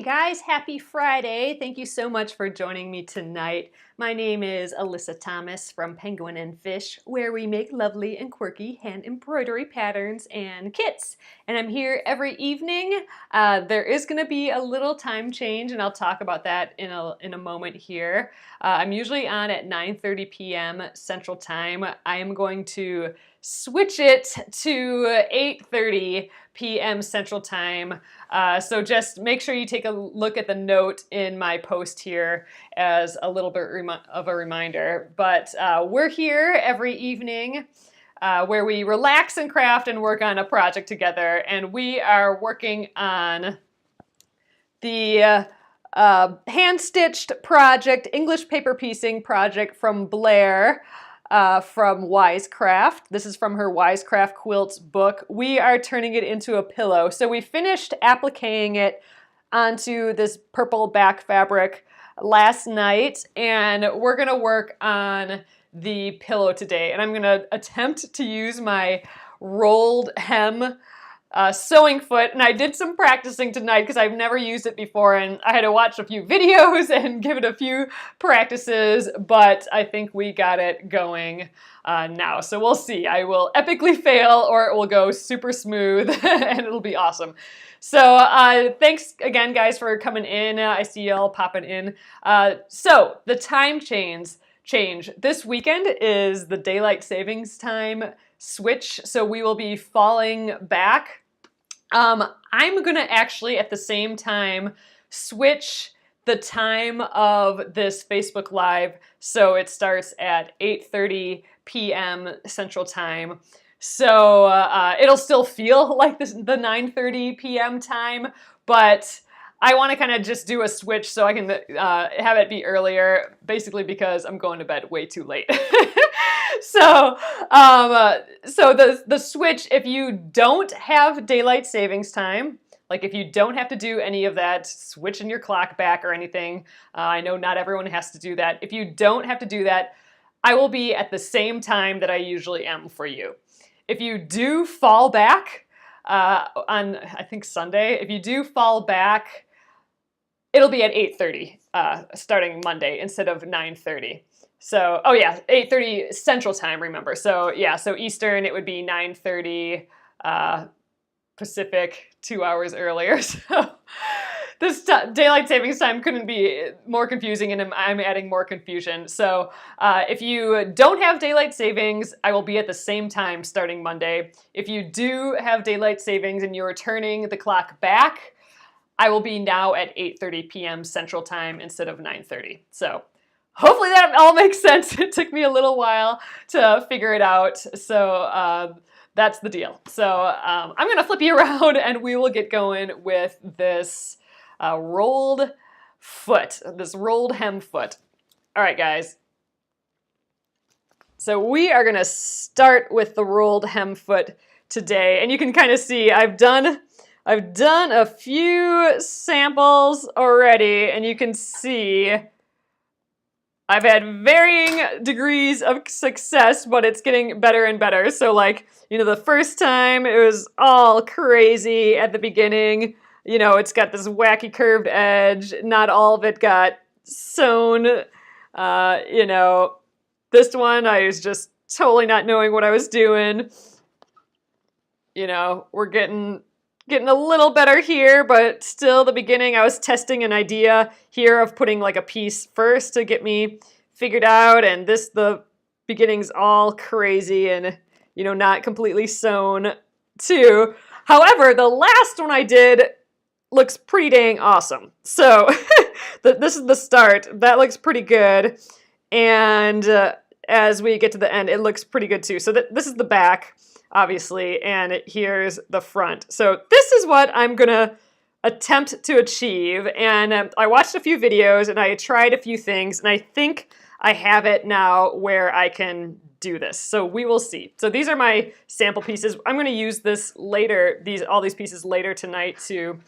Hey guys, happy Friday. Thank you so much for joining me tonight. My name is Alyssa Thomas from Penguin and Fish, where we make lovely and quirky hand embroidery patterns and kits. And I'm here every evening. There is going to be a little time change, and I'll talk about that in a moment here. I'm usually on at 9:30 p.m. Central Time. I am going to switch it to 8:30 p.m. Central Time. So just make sure you take a look at the note in my post here as a little bit of a reminder. But we're here every evening where we relax and craft and work on a project together. And we are working on the hand-stitched project, English paper piecing project from Blair. From Wisecraft. This is from her Wisecraft Quilts book. We are turning it into a pillow. So we finished appliquing it onto this purple back fabric last night, and we're gonna work on the pillow today. And I'm gonna attempt to use my rolled hem sewing foot, and I did some practicing tonight because I've never used it before, and I had to watch a few videos and give it a few practices, but I think we got it going now. So we'll see. I will epically fail, or it will go super smooth and it'll be awesome. So thanks again, guys, for coming in. I see y'all popping in. So the time change. This weekend is the daylight savings time switch, so we will be falling back. I'm gonna actually at the same time switch the time of this Facebook Live, so it starts at 8:30 p.m. Central Time. So it'll still feel like the 9:30 p.m. time, but I want to kind of just do a switch so I can have it be earlier, basically because I'm going to bed way too late. So the switch, if you don't have daylight savings time, like if you don't have to do any of that, switching your clock back or anything, I know not everyone has to do that. If you don't have to do that, I will be at the same time that I usually am for you. If you do fall back on, I think Sunday, if you do fall back, it'll be at 8:30 starting Monday instead of 9:30. So, oh yeah, 8:30 Central Time, remember. So yeah, so Eastern, it would be 9:30 Pacific, 2 hours earlier. So this daylight savings time couldn't be more confusing, and I'm adding more confusion. So if you don't have daylight savings, I will be at the same time starting Monday. If you do have daylight savings and you're turning the clock back, I will be now at 8:30 p.m. Central Time instead of 9:30. So hopefully that all makes sense. It took me a little while to figure it out. So that's the deal. So I'm going to flip you around and we will get going with this rolled foot, this rolled hem foot. All right, guys. So we are going to start with the rolled hem foot today. And you can kind of see I've done a few samples already, and you can see I've had varying degrees of success, but it's getting better and better. So like, you know, the first time it was all crazy at the beginning. You know, it's got this wacky curved edge. Not all of it got sewn. You know, this one I was just totally not knowing what I was doing. You know, we're getting a little better here, but still the beginning. I was testing an idea here of putting like a piece first to get me figured out, and the beginning's all crazy and, you know, not completely sewn too. However, the last one I did looks pretty dang awesome. So this is the start. That looks pretty good, and as we get to the end, it looks pretty good too. So this is the back, obviously, and here's the front. So this is what I'm gonna attempt to achieve, and I watched a few videos and I tried a few things, and I think I have it now where I can do this. So we will see. So these are my sample pieces. I'm gonna use this later, all these pieces later tonight to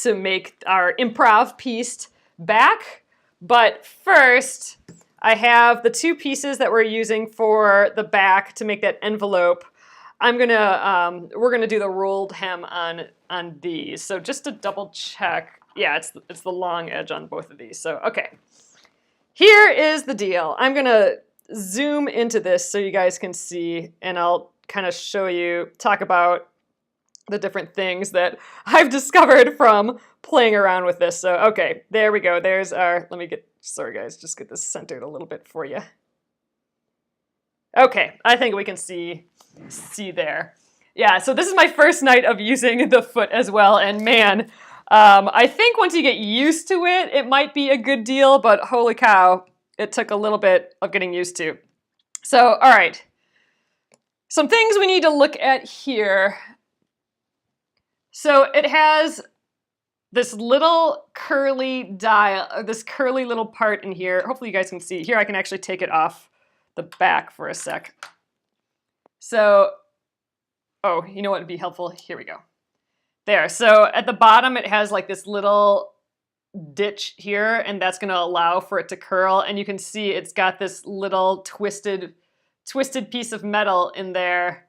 make our improv pieced back. But first, I have the two pieces that we're using for the back to make that envelope. we're gonna do the rolled hem on these. So just to double check, yeah, it's the long edge on both of these. So okay, here is the deal. I'm gonna zoom into this so you guys can see, and I'll kind of talk about the different things that I've discovered from playing around with this. So okay, there we go. There's our. Sorry guys, just get this centered a little bit for you. Okay, I think we can see there. Yeah, so this is my first night of using the foot as well, and man, I think once you get used to it, it might be a good deal, but holy cow, it took a little bit of getting used to. So, all right, some things we need to look at here. So it has this little curly dial, this curly little part in here. Hopefully you guys can see. Here I can actually take it off the back for a sec. So, oh, you know what would be helpful? Here we go. There, so at the bottom it has like this little ditch here, and that's gonna allow for it to curl, and you can see it's got this little twisted piece of metal in there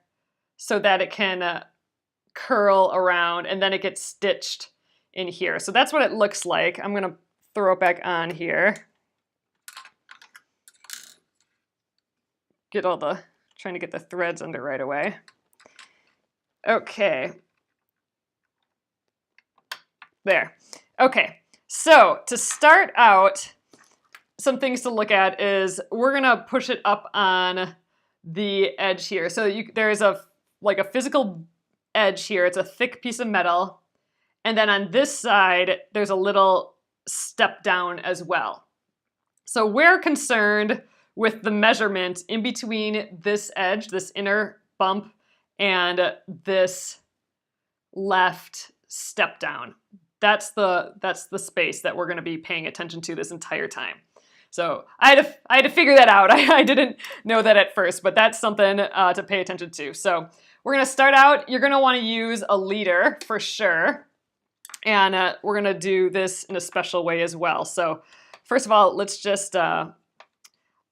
so that it can curl around, and then it gets stitched in here. So that's what it looks like. I'm gonna throw it back on here. Trying to get the threads under right away. Okay. There. Okay, so to start out, some things to look at is we're gonna push it up on the edge here. So there's a physical edge here. It's a thick piece of metal. And then on this side, there's a little step down as well. So we're concerned with the measurement in between this edge, this inner bump, and this left step down. That's the space that we're going to be paying attention to this entire time. So I had to figure that out. I didn't know that at first, but that's something to pay attention to. So we're going to start out. You're going to want to use a leader for sure, and we're going to do this in a special way as well. So first of all, let's just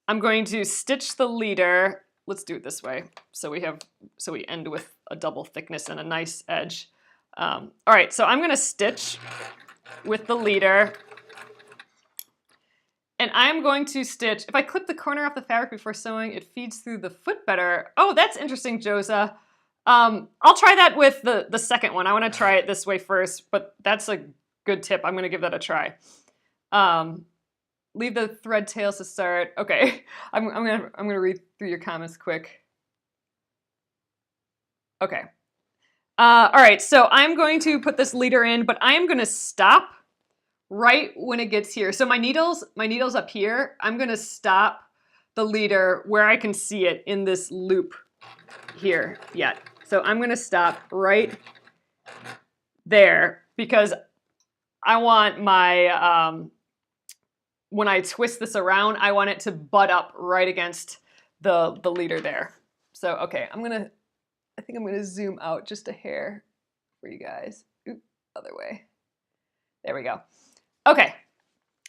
I'm going to stitch the leader. Let's do it this way. So we end with a double thickness and a nice edge. All right, so I'm going to stitch with the leader. And I'm going to stitch, if I clip the corner off the fabric before sewing, it feeds through the foot better. Oh, that's interesting, Josa. I'll try that with the second one. I want to try it this way first, but that's a good tip. I'm going to give that a try. Leave the thread tails to start. Okay, I'm gonna read through your comments quick. Okay. All right, so I'm going to put this leader in, but I am going to stop right when it gets here. So my needle's up here. I'm going to stop the leader where I can see it in this loop here yet. So I'm going to stop right there because I want my, when I twist this around, I want it to butt up right against the leader there. So, okay, I think I'm gonna zoom out just a hair for you guys. Oop, other way. There we go. Okay,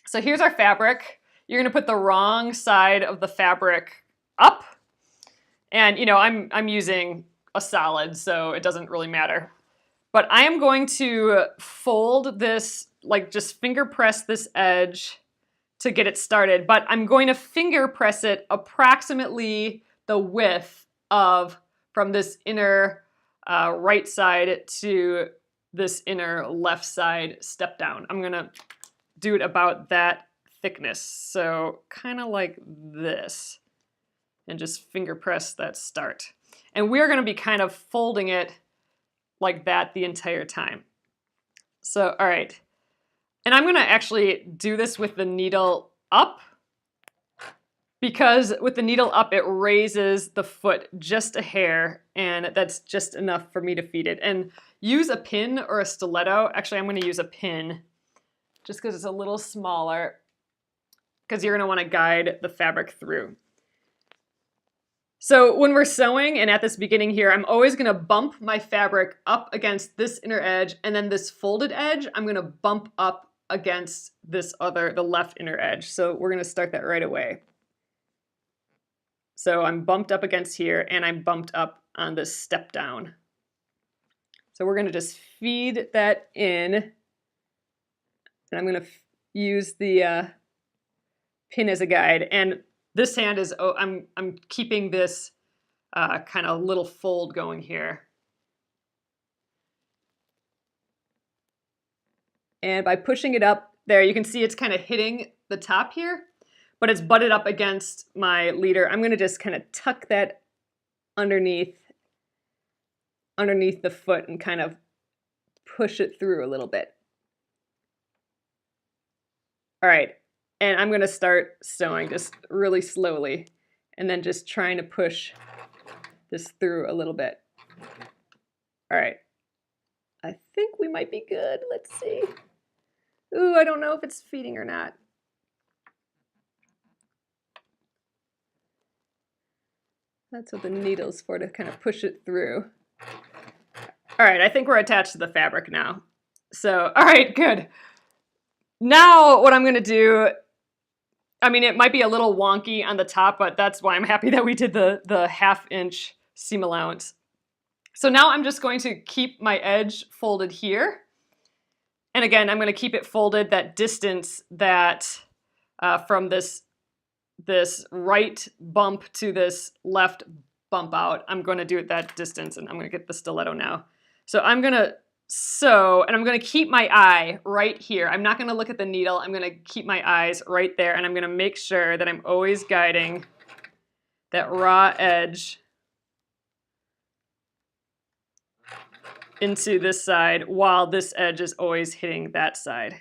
so here's our fabric. You're gonna put the wrong side of the fabric up. And you know, I'm using a solid, so it doesn't really matter. But I am going to fold this, like just finger press this edge to get it started, but I'm going to finger press it approximately the width of from this inner right side to this inner left side step down. I'm gonna do it about that thickness, so kind of like this, and just finger press that start. And we're gonna be kind of folding it like that the entire time. So, all right. And I'm gonna actually do this with the needle up, because with the needle up, it raises the foot just a hair, and that's just enough for me to feed it. And use a pin or a stiletto. Actually, I'm gonna use a pin just because it's a little smaller, because you're gonna wanna guide the fabric through. So when we're sewing, and at this beginning here, I'm always gonna bump my fabric up against this inner edge, and then this folded edge, I'm gonna bump up against this the left inner edge. So we're gonna start that right away. So I'm bumped up against here, and I'm bumped up on this step down. So we're going to just feed that in, and I'm going to use the pin as a guide. And this hand is, I'm keeping this kind of little fold going here. And by pushing it up there, you can see it's kind of hitting the top here, but it's butted up against my leader. I'm going to just kind of tuck that underneath the foot and kind of push it through a little bit. All right, and I'm going to start sewing just really slowly and then just trying to push this through a little bit. All right, I think we might be good. Let's see. Ooh, I don't know if it's feeding or not. That's what the needle's for, to kind of push it through. All right, I think we're attached to the fabric now. So, all right, good. Now what I'm gonna do, I mean, it might be a little wonky on the top, but that's why I'm happy that we did the 1/2 inch seam allowance. So now I'm just going to keep my edge folded here. And again, I'm going to keep it folded that distance that from this right bump to this left bump out. I'm going to do it that distance, and I'm going to get the stiletto now. So I'm going to sew, and I'm going to keep my eye right here. I'm not going to look at the needle. I'm going to keep my eyes right there, and I'm going to make sure that I'm always guiding that raw edge into this side while this edge is always hitting that side.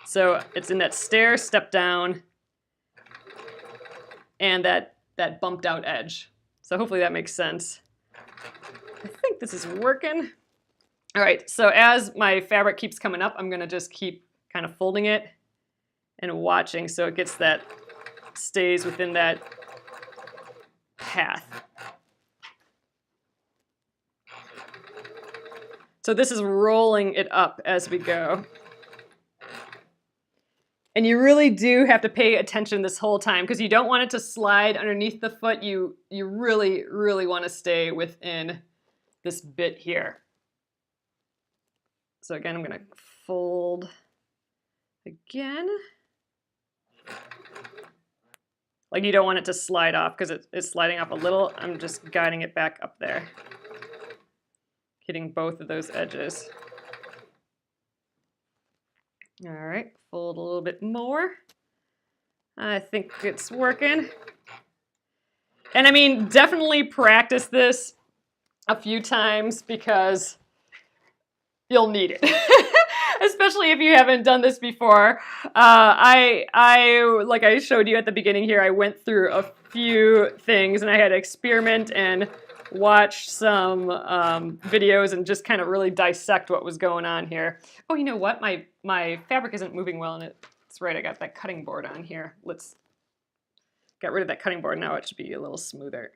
So it's in that stair, step down, and that bumped out edge. So hopefully that makes sense. I think this is working. All right, so as my fabric keeps coming up, I'm gonna just keep kind of folding it and watching so it gets that, stays within that path. So this is rolling it up as we go. And you really do have to pay attention this whole time because you don't want it to slide underneath the foot. You really, really want to stay within this bit here. So again, I'm going to fold again. Like you don't want it to slide off because it's sliding off a little. I'm just guiding it back up there, hitting both of those edges. All right, fold a little bit more. I think it's working. And I mean, definitely practice this a few times because you'll need it. Especially if you haven't done this before. I like I showed you at the beginning here, I went through a few things and I had to experiment and watch some videos and just kind of really dissect what was going on here. Oh, you know what? My fabric isn't moving well, and it's right. I got that cutting board on here. Let's get rid of that cutting board. Now it should be a little smoother.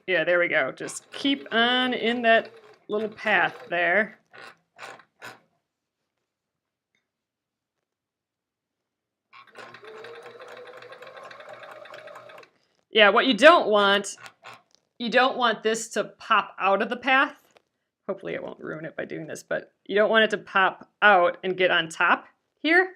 Yeah, there we go. Just keep on in that little path there. Yeah, what you don't want this to pop out of the path. Hopefully it won't ruin it by doing this, but you don't want it to pop out and get on top here.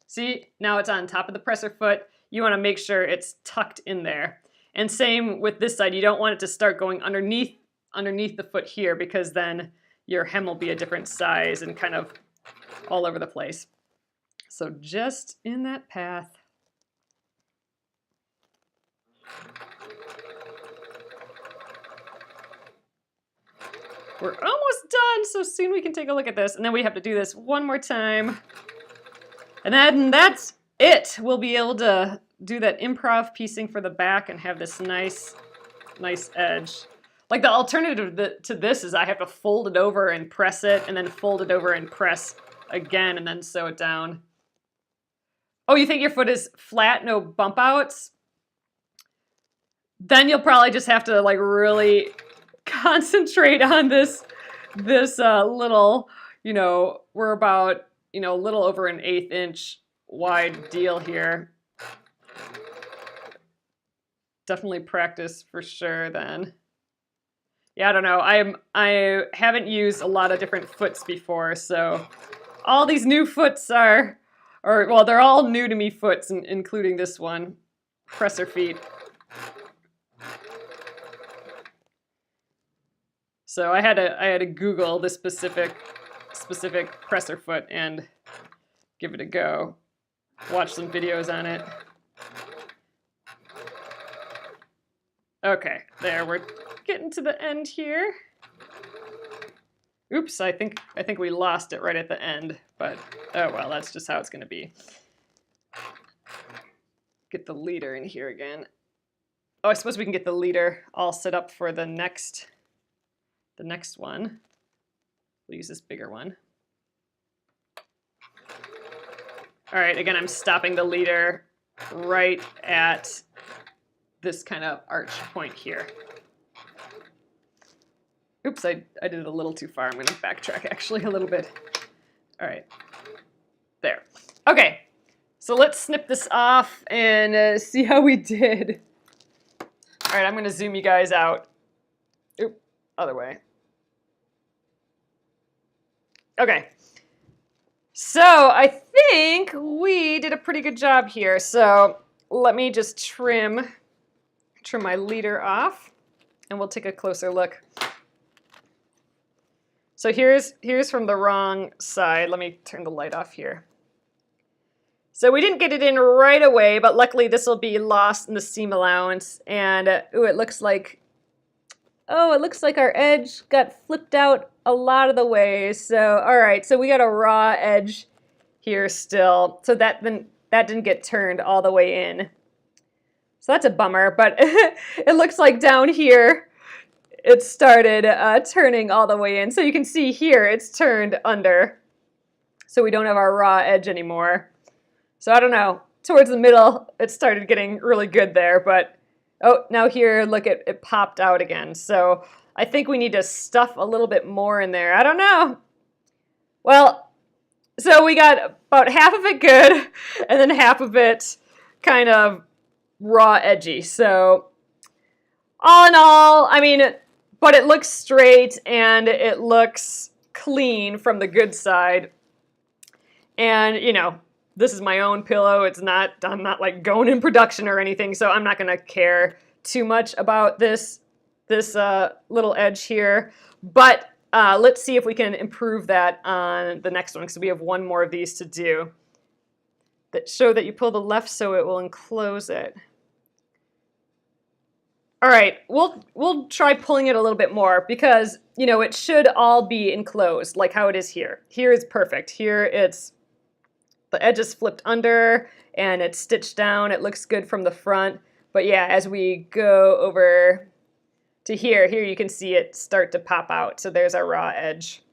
See, now it's on top of the presser foot. You want to make sure it's tucked in there. And same with this side. You don't want it to start going underneath the foot here because then your hem will be a different size and kind of all over the place. So just in that path. We're almost done, so soon we can take a look at this. And then we have to do this one more time. And then that's it. We'll be able to do that improv piecing for the back and have this nice edge. Like the alternative to this is I have to fold it over and press it, and then fold it over and press again, and then sew it down. Oh, you think your foot is flat, no bump outs? Then you'll probably just have to like really concentrate on this little, you know, we're about, you know, a little over an 1/8 inch wide deal here. definitely practice for sure then. Yeah, I don't know. I haven't used a lot of different foots before, so all these new foots are, or well, they're all new to me foots, including this one, presser feet. So I had to Google the specific presser foot and give it a go. Watch some videos on it. Okay, there, we're getting to the end here. Oops, I think we lost it right at the end, but oh well, that's just how it's gonna be. Get the leader in here again. Oh, I suppose we can get the leader all set up for the next one. We'll use this bigger one. All right, again, I'm stopping the leader right at this kind of arch point here. Oops, I did it a little too far. I'm going to backtrack actually a little bit. All right, there. Okay, so let's snip this off and see how we did. All right, I'm going to zoom you guys out. Oop, other way. Okay, so I think we did a pretty good job here. So let me just trim my leader off, and we'll take a closer look. So here's from the wrong side. Let me turn the light off here. So we didn't get it in right away, but luckily this will be lost in the seam allowance. And ooh, it looks like our edge got flipped out a lot of the way. So all right, so we got a raw edge here still. So that didn't get turned all the way in. So that's a bummer, but it looks like down here it started turning all the way in. So you can see here it's turned under. So we don't have our raw edge anymore. So I don't know, towards the middle it started getting really good there, but oh, now here, look, it popped out again. So I think we need to stuff a little bit more in there. I don't know. Well, so we got about half of it good and then half of it kind of raw edgy. So all in all, I mean, but it looks straight and it looks clean from the good side. And, you know, this is my own pillow. I'm not like going in production or anything, so I'm not gonna care too much about this little edge here. But let's see if we can improve that on the next one, because we have one more of these to do that show that you pull the left so it will enclose it. All right, we'll try pulling it a little bit more because, you know, it should all be enclosed like how it is here. Here is perfect. Here the edge is flipped under and it's stitched down. It looks good from the front. But yeah, as we go over to here you can see it start to pop out. So there's our raw edge.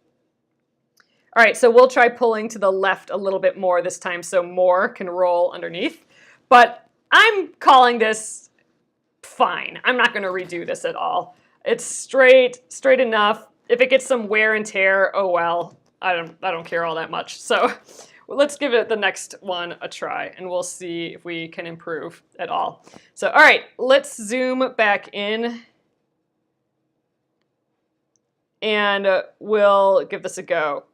All right, so we'll try pulling to the left a little bit more this time so more can roll underneath. But I'm calling this fine. I'm not going to redo this at all. It's straight enough. If it gets some wear and tear, oh well. I don't care all that much. So let's give it the next one a try and we'll see if we can improve at all. So all right, let's zoom back in and we'll give this a go.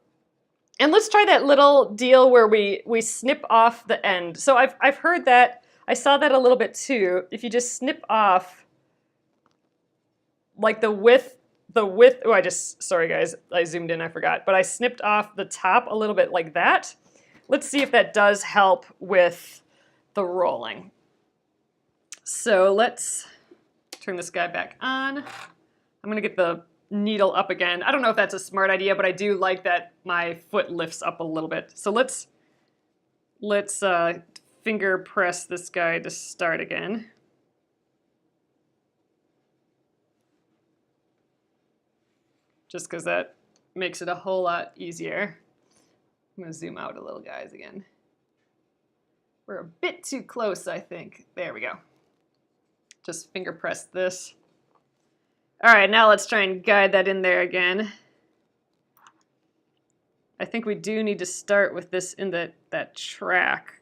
And let's try that little deal where we snip off the end. So I've heard that. I saw that a little bit too. If you just snip off like the width, oh, sorry guys, I zoomed in, I forgot. But I snipped off the top a little bit like that. Let's see if that does help with the rolling. So let's turn this guy back on. I'm gonna get the needle up again. I don't know if that's a smart idea, but I do like that my foot lifts up a little bit. So let's finger press this guy to start again. Just because that makes it a whole lot easier. I'm going to zoom out a little, guys, again. We're a bit too close, I think. There we go. Just finger press this. All right, now let's try and guide that in there again. I think we do need to start with this in that track.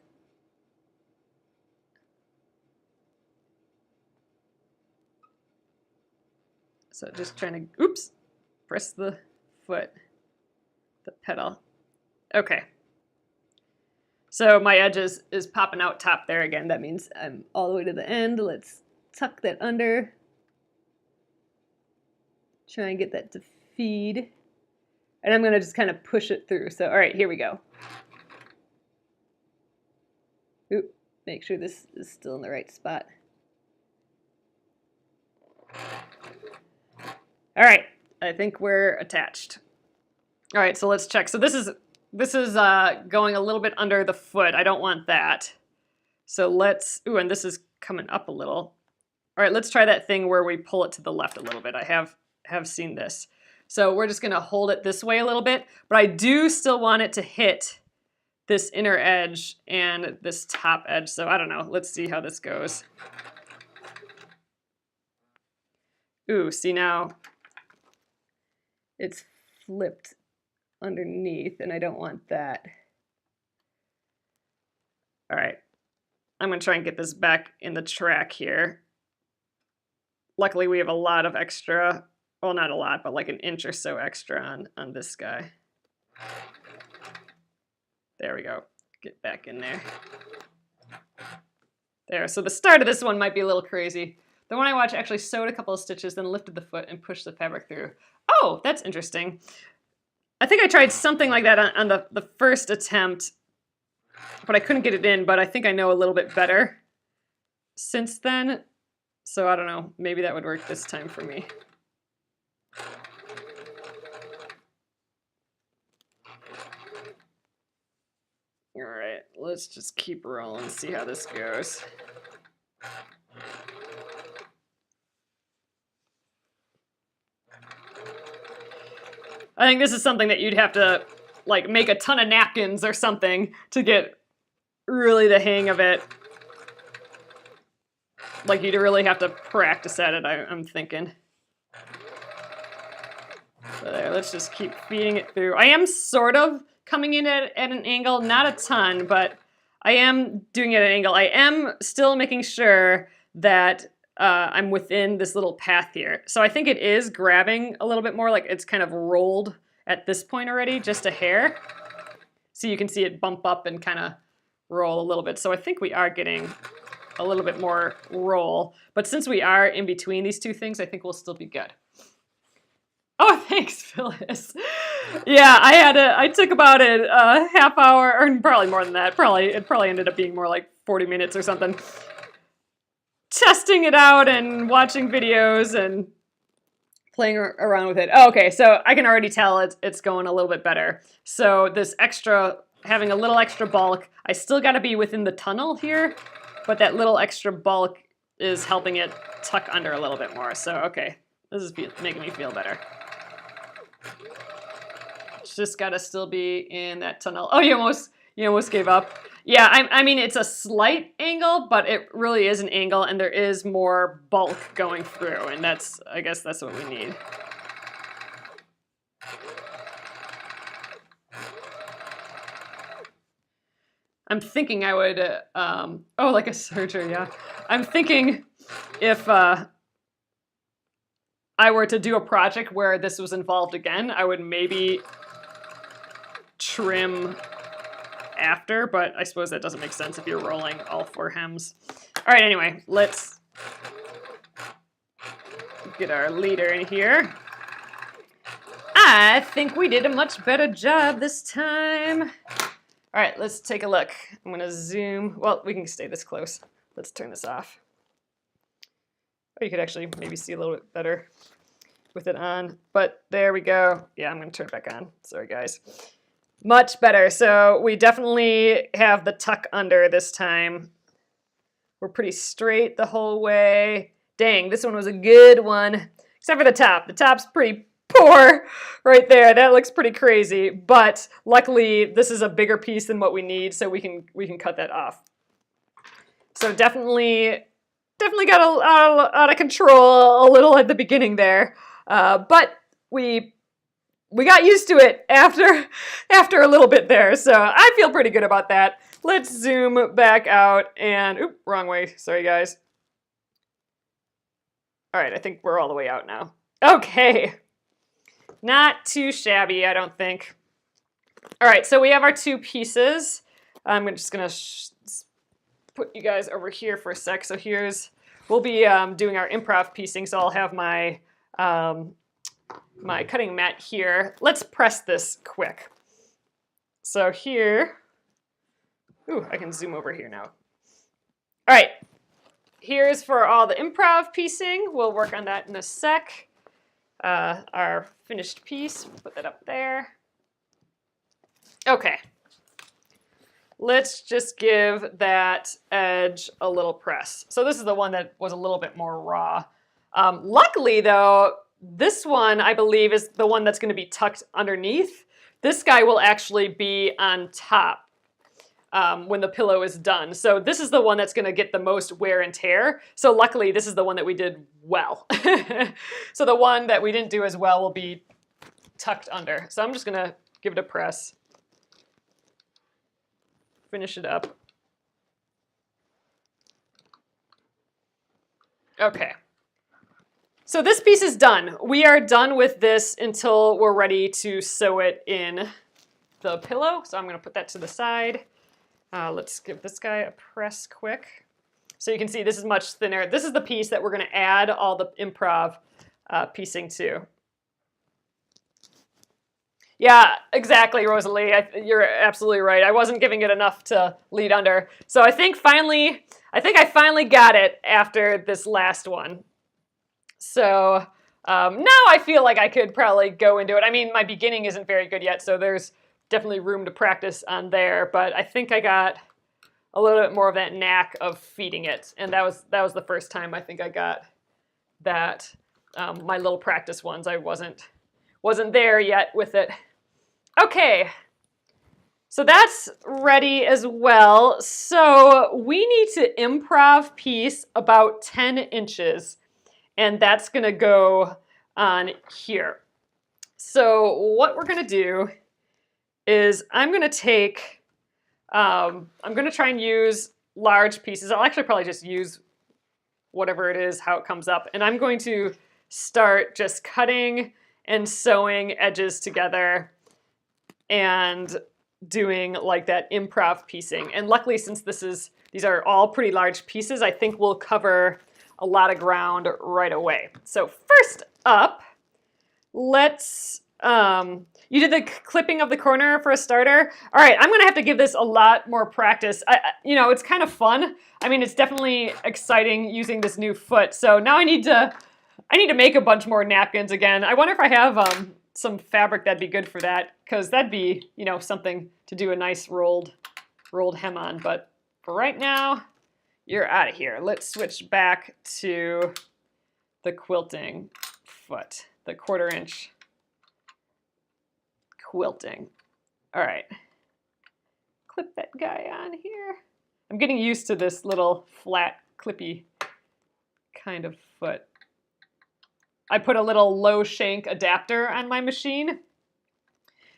So just trying to, oops, press the foot, the pedal. Okay. So my edge is popping out top there again. That means I'm all the way to the end. Let's tuck that under. Try and get that to feed. And I'm gonna just kind of push it through. So, all right, here we go. Oop, make sure this is still in the right spot. All right, I think we're attached. All right, so let's check. So this is going a little bit under the foot. I don't want that. So let's, ooh, and this is coming up a little. All right, let's try that thing where we pull it to the left a little bit. I have seen this. So we're just gonna hold it this way a little bit, but I do still want it to hit this inner edge and this top edge. So I don't know, let's see how this goes. Ooh, see now it's flipped underneath and I don't want that. All right, I'm gonna try and get this back in the track here. Luckily we have a lot of extra, well not a lot, but like an inch or so extra on this guy. There we go, get back in there. There, so the start of this one might be a little crazy. The one I watched actually sewed a couple of stitches, then lifted the foot and pushed the fabric through. Oh, that's interesting. I think I tried something like that on the first attempt, but I couldn't get it in, but I think I know a little bit better since then. So I don't know, maybe that would work this time for me. All right, let's just keep rolling and see how this goes. I think this is something that you'd have to like make a ton of napkins or something to get really the hang of it. Like you'd really have to practice at it, I'm thinking. So there, let's just keep feeding it through. I am sort of coming in at an angle, not a ton, but I am doing it at an angle. I am still making sure that I'm within this little path here. So I think it is grabbing a little bit more, like it's kind of rolled at this point already, just a hair. So you can see it bump up and kind of roll a little bit. So I think we are getting a little bit more roll. But since we are in between these two things, I think we'll still be good. Oh, thanks, Phyllis. Yeah, I took about a half hour, or probably more than that. It probably ended up being more like 40 minutes or something. Testing it out and watching videos and playing around with it. Oh, okay, so I can already tell it's going a little bit better. So this extra, having a little extra bulk, I still gotta be within the tunnel here, but that little extra bulk is helping it tuck under a little bit more. So, okay, this is making me feel better. It's just gotta still be in that tunnel. Oh, you almost gave up. Yeah, I mean, it's a slight angle, but it really is an angle, and there is more bulk going through, and I guess that's what we need. I'm thinking I would, oh, like a serger, yeah. I'm thinking if I were to do a project where this was involved again, I would maybe trim after, but I suppose that doesn't make sense if you're rolling all 4 hems. All right, anyway, let's get our leader in here. I think we did a much better job this time. All right, let's take a look. I'm gonna zoom. Well, we can stay this close. Let's turn this off. Or you could actually maybe see a little bit better with it on, but there we go. Yeah, I'm gonna turn it back on. Sorry, guys. Much better. So we definitely have the tuck under this time. We're pretty straight the whole way. Dang, this one was a good one. Except for the top. The top's pretty poor right there. That looks pretty crazy. But luckily, this is a bigger piece than what we need, so we can cut that off. So definitely got out of control a little at the beginning there. But we got used to it after a little bit there, so I feel pretty good about that. Let's zoom back out and, wrong way, sorry guys. All right, I think we're all the way out now. Okay. Not too shabby, I don't think. All right, so we have our two pieces. I'm just gonna put you guys over here for a sec. So we'll be doing our improv piecing, so I'll have my my cutting mat here. Let's press this quick. So here, ooh, I can zoom over here now. All right, here's for all the improv piecing. We'll work on that in a sec. Our finished piece, put that up there. Okay. Let's just give that edge a little press. So this is the one that was a little bit more raw. Luckily though, this one I believe is the one that's going to be tucked underneath. This guy will actually be on top when the pillow is done. So this is the one that's going to get the most wear and tear. So luckily this is the one that we did well. So the one that we didn't do as well will be tucked under. So I'm just going to give it a press. Finish it up. Okay. So this piece is done. We are done with this until we're ready to sew it in the pillow. So I'm going to put that to the side. Let's give this guy a press quick. So you can see this is much thinner. This is the piece that we're going to add all the improv piecing to. Yeah, exactly, Rosalie. You're absolutely right. I wasn't giving it enough to lead under. So I think I finally got it after this last one. So now I feel like I could probably go into it. I mean, my beginning isn't very good yet, so there's definitely room to practice on there. But I think I got a little bit more of that knack of feeding it, and that was the first time I think I got that. My little practice ones, I wasn't there yet with it. Okay, so that's ready as well. So we need to improv piece about 10 inches, and that's gonna go on here. So what we're gonna do is I'm gonna try and use large pieces. I'll actually probably just use whatever it is, how it comes up, and I'm going to start just cutting and sewing edges together and doing like that improv piecing. And luckily, since these are all pretty large pieces, I think we'll cover a lot of ground right away. So first up, let's, you did the clipping of the corner for a starter. All right, I'm gonna have to give this a lot more practice. It's kind of fun. I mean, it's definitely exciting using this new foot. So now I need to make a bunch more napkins again. I wonder if I have some fabric that'd be good for that, because that'd be, something to do a nice rolled hem on. But for right now, you're out of here. Let's switch back to the quilting foot, the 1/4 inch quilting. All right, clip that guy on here. I'm getting used to this little flat, clippy kind of foot. I put a little low shank adapter on my machine,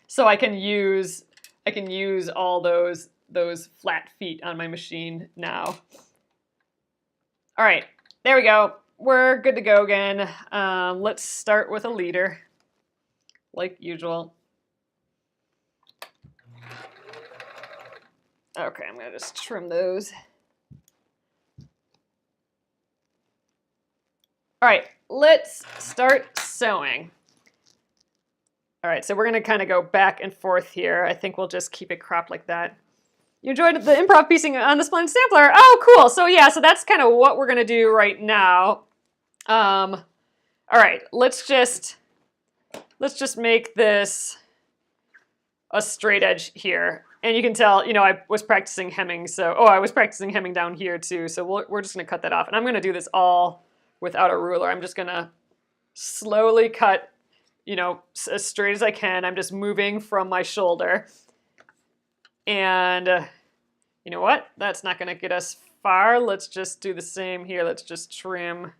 so I can use all those flat feet on my machine now. All right, there we go. We're good to go again. Let's start with a leader, like usual. Okay, I'm gonna just trim those. All right, let's start sewing. All right, so we're gonna kind of go back and forth here. I think we'll just keep it cropped like that. You enjoyed the improv piecing on the Splendid Sampler. Oh, cool. So yeah, so that's kind of what we're gonna do right now. All right, let's just make this a straight edge here. And you can tell, I was practicing hemming, I was practicing hemming down here too, so we're just gonna cut that off. And I'm gonna do this all without a ruler. I'm just gonna slowly cut, as straight as I can. I'm just moving from my shoulder. And you know what? That's not gonna get us far. Let's just do the same here. Let's just trim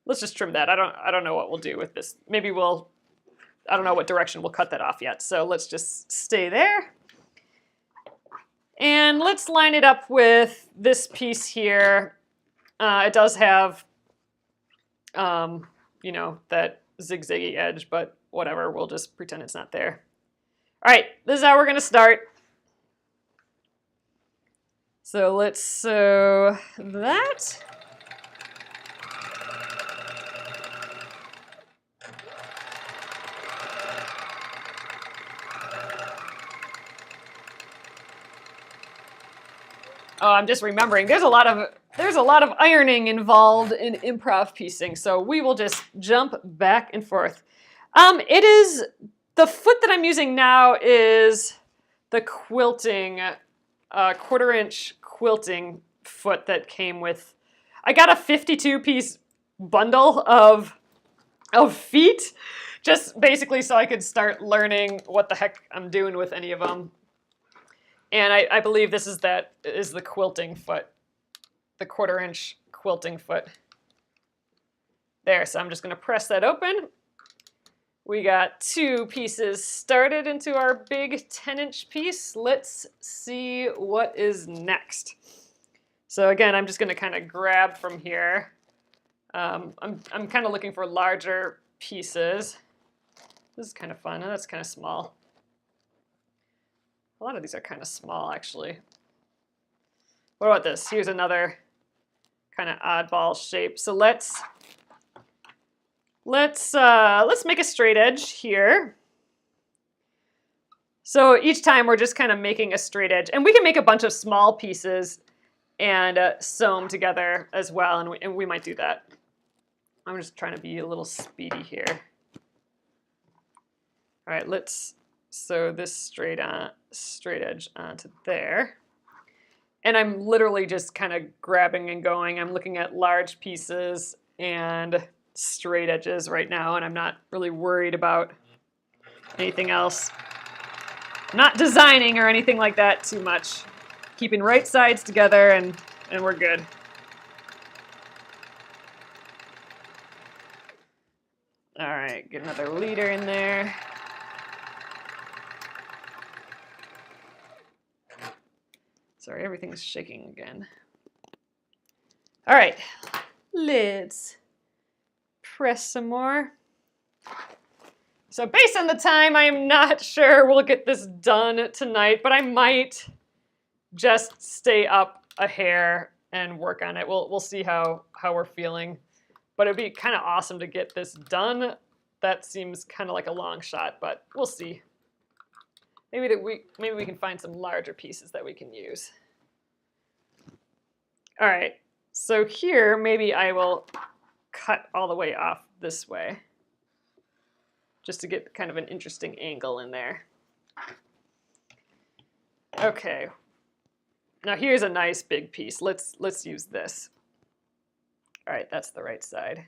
that. I don't know what we'll do with this. Maybe I don't know what direction we'll cut that off yet. So let's just stay there. And let's line it up with this piece here. It does have, you know, that zigzaggy edge, but whatever, we'll just pretend it's not there. All right, this is how we're gonna start. So let's sew that. Oh, I'm just remembering, there's a lot of ironing involved in improv piecing, so we will just jump back and forth. It is, the foot that I'm using now is the quilting, 1/4-inch quilting foot that came with, I got a 52-piece bundle of feet, just basically so I could start learning what the heck I'm doing with any of them. And I believe this is the quilting foot, the 1/4-inch quilting foot. There, so I'm just gonna press that open. We got 2 pieces started into our big 10-inch piece. Let's see what is next. So again, I'm just gonna kind of grab from here. I'm kind of looking for larger pieces. This is kind of fun. Oh, that's kind of small. A lot of these are kind of small, actually. What about this? Here's another kind of oddball shape. So let's make a straight edge here. So each time we're just kind of making a straight edge, and we can make a bunch of small pieces and sew them together as well, and we might do that. I'm just trying to be a little speedy here. All right, let's sew this straight edge onto there. And I'm literally just kind of grabbing and going. I'm looking at large pieces and straight edges right now, and I'm not really worried about anything else. I'm not designing or anything like that too much. Keeping right sides together, and we're good. All right, get another leader in there. Sorry, everything's shaking again. All right, let's press some more. So based on the time, I'm not sure we'll get this done tonight, but I might just stay up a hair and work on it. We'll see how we're feeling. But it'd be kind of awesome to get this done. That seems kind of like a long shot, but we'll see. Maybe we can find some larger pieces that we can use. All right, so here maybe I will cut all the way off this way, just to get kind of an interesting angle in there. Okay, now here's a nice big piece. Let's use this. All right, that's the right side.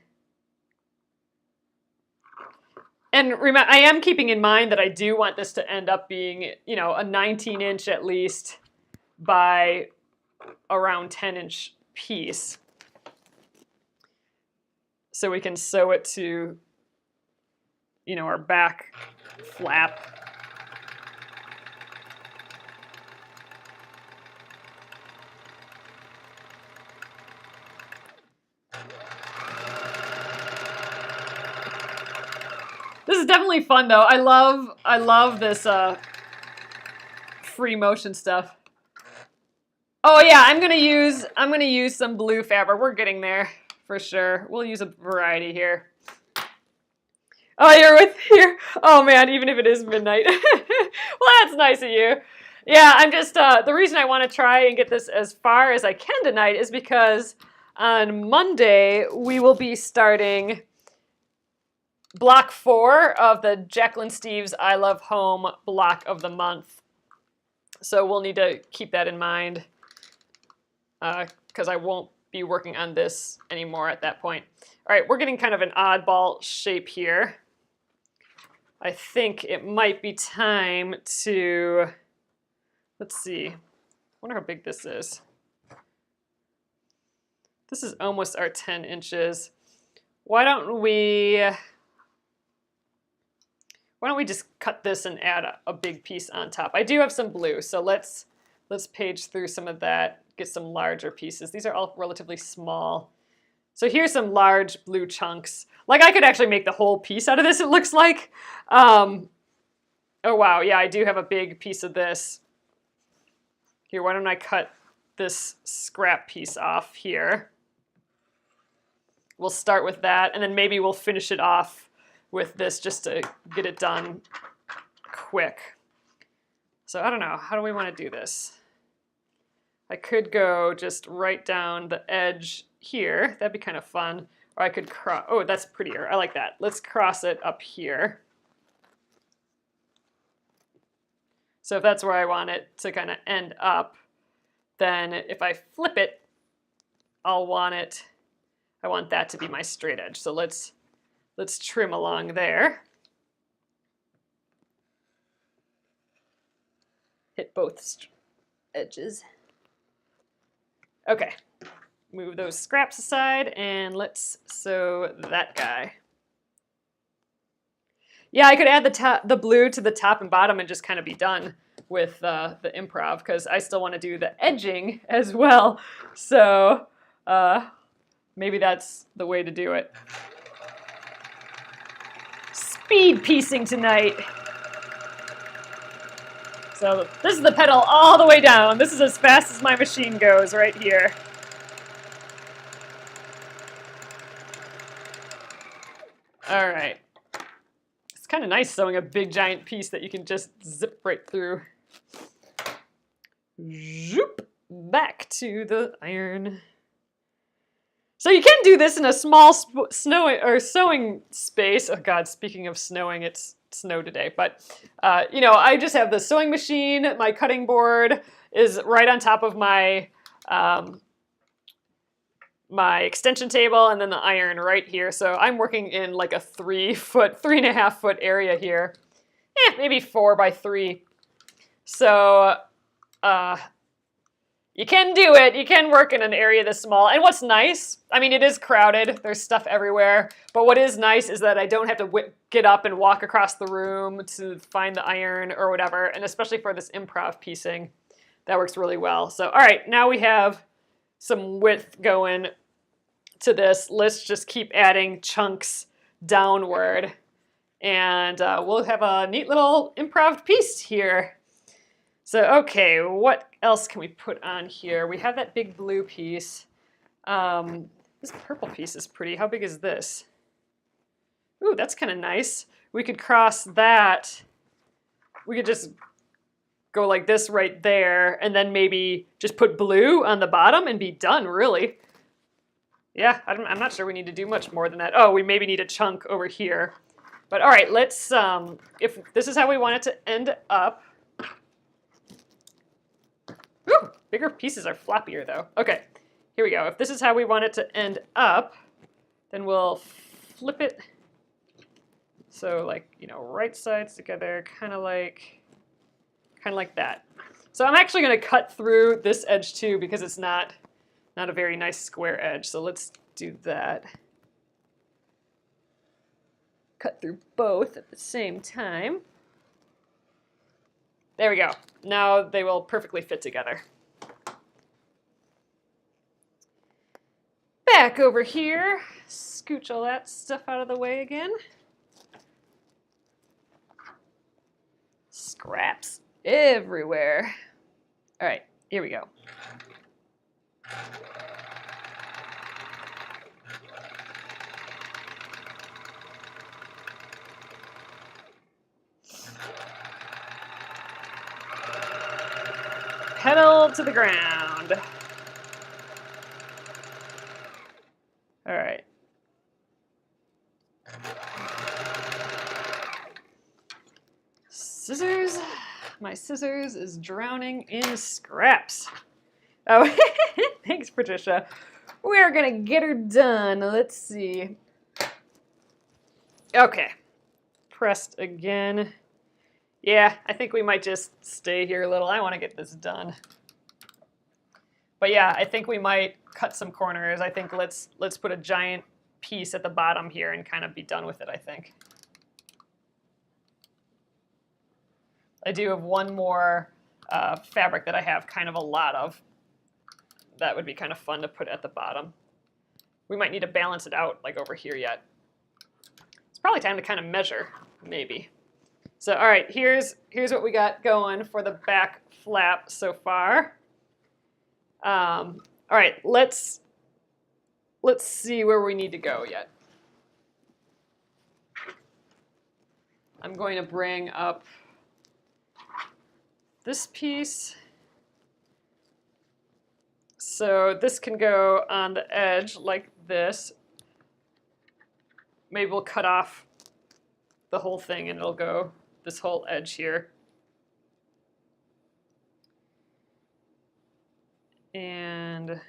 And remember, I am keeping in mind that I do want this to end up being, you know, a 19-inch at least by around 10-inch piece. So we can sew it to, you know, our back flap. This is definitely fun, though. I love this free motion stuff. Oh yeah, I'm gonna use some blue fabric. We're getting there for sure. We'll use a variety here. Oh, oh man, even if it is midnight. Well, that's nice of you. Yeah, I'm just the reason I want to try and get this as far as I can tonight is because on Monday we will be starting block 4 of the Jacqueline Steve's I Love Home block of the month. So we'll need to keep that in mind because I won't be working on this anymore at that point. All right, we're getting kind of an oddball shape here. I think it might be time to, let's see, I wonder how big this is. This is almost our 10 inches. Why don't we just cut this and add a big piece on top? I do have some blue, so let's page through some of that, get some larger pieces. These are all relatively small. So here's some large blue chunks. Like I could actually make the whole piece out of this, it looks like. Oh wow, yeah, I do have a big piece of this. Here, why don't I cut this scrap piece off here? We'll start with that, and then maybe we'll finish it off with this just to get it done quick. So I don't know, how do we want to do this? I could go just right down the edge here. That'd be kind of fun. Or I could cross, oh, that's prettier. I like that. Let's cross it up here. So if that's where I want it to kind of end up, then if I flip it, I want that to be my straight edge. So let's trim along there. Hit both edges. Okay, move those scraps aside and let's sew that guy. Yeah, I could add the blue to the top and bottom and just kind of be done with the improv because I still want to do the edging as well. So maybe that's the way to do it. Speed piecing tonight. So this is the pedal all the way down. This is as fast as my machine goes right here. All right. It's kind of nice sewing a big giant piece that you can just zip right through. Zoop, back to the iron. So you can do this in a small sewing space. Oh God, speaking of snowing, it's snow today. But you know, I just have the sewing machine. My cutting board is right on top of my my extension table, and then the iron right here. So I'm working in like a 3.5 foot area here. Maybe 4 by 3. So you can do it. You can work in an area this small. And what's nice, I mean, it is crowded. There's stuff everywhere. But what is nice is that I don't have to get up and walk across the room to find the iron or whatever. And especially for this improv piecing, that works really well. So, all right, now we have some width going to this. Let's just keep adding chunks downward. And we'll have a neat little improv piece here. So, okay, what else can we put on here? We have that big blue piece. This purple piece is pretty. How big is this? Ooh, that's kind of nice. We could cross that. We could just go like this right there, and then maybe just put blue on the bottom and be done, really. Yeah, I'm not sure we need to do much more than that. Oh, we maybe need a chunk over here. But all right, let's, if this is how we want it to end up. Ooh, bigger pieces are floppier though. Okay, here we go. If this is how we want it to end up, then we'll flip it. So like, you know, right sides together, kind of like that. So I'm actually going to cut through this edge too because it's not a very nice square edge. So let's do that. Cut through both at the same time. There we go. Now they will perfectly fit together. Back over here. Scooch all that stuff out of the way again. Scraps everywhere. All right, here we go. Pedal to the ground. All right. Scissors. My scissors is drowning in scraps. Oh, thanks, Patricia. We're gonna get her done. Let's see. Okay. Pressed again. Yeah, I think we might just stay here a little. I want to get this done. But yeah, I think we might cut some corners. I think let's put a giant piece at the bottom here and kind of be done with it, I think. I do have one more fabric that I have kind of a lot of. That would be kind of fun to put at the bottom. We might need to balance it out like over here yet. It's probably time to kind of measure, maybe. So, all right, here's what we got going for the back flap so far. All right, let's see where we need to go yet. I'm going to bring up this piece. So this can go on the edge like this. Maybe we'll cut off the whole thing and it'll go this whole edge here. And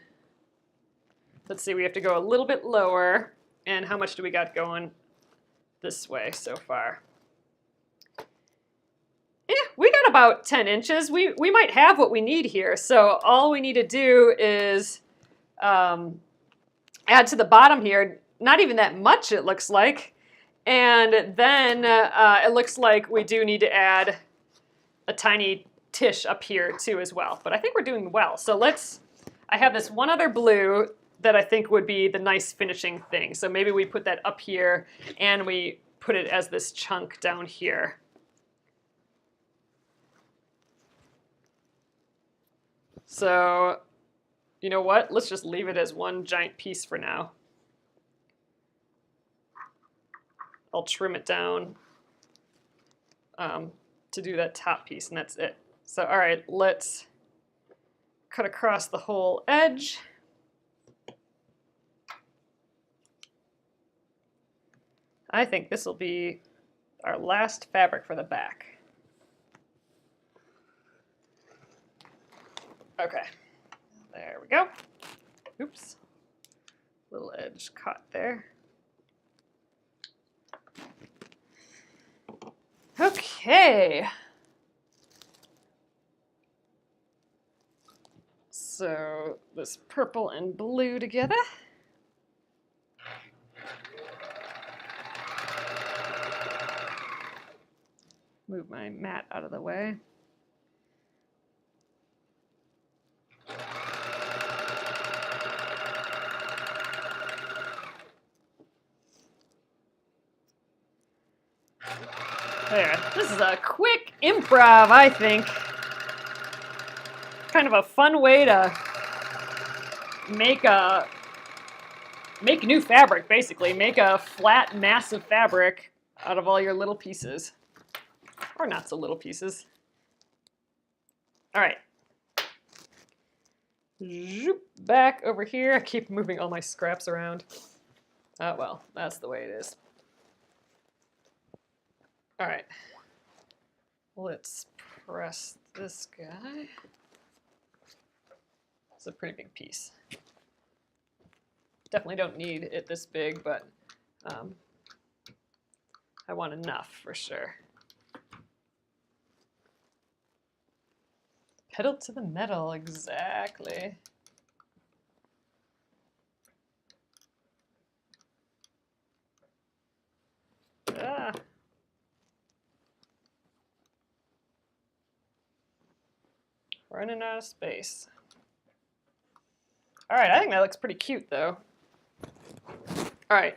let's see, we have to go a little bit lower. And how much do we got going this way so far? We got about 10 inches. We might have what we need here. So all we need to do is add to the bottom here, not even that much it looks like. And then it looks like we do need to add a tiny tish up here too as well. But I think we're doing well. So I have this one other blue that I think would be the nice finishing thing. So maybe we put that up here and we put it as this chunk down here. So, you know what? Let's just leave it as one giant piece for now. I'll trim it down to do that top piece, and that's it. So, all right, let's cut across the whole edge. I think this will be our last fabric for the back. Okay, there we go. Oops, little edge caught there. Okay. So this purple and blue together. Move my mat out of the way. There. This is a quick improv, I think. Kind of a fun way to make new fabric, basically. Make a flat, massive fabric out of all your little pieces. Or not so little pieces. All right. Zoop, back over here. I keep moving all my scraps around. Oh, well, that's the way it is. All right, let's press this guy. It's a pretty big piece. Definitely don't need it this big, but I want enough for sure. Pedal to the metal, exactly. Ah. Running out of space. All right, I think that looks pretty cute though. All right,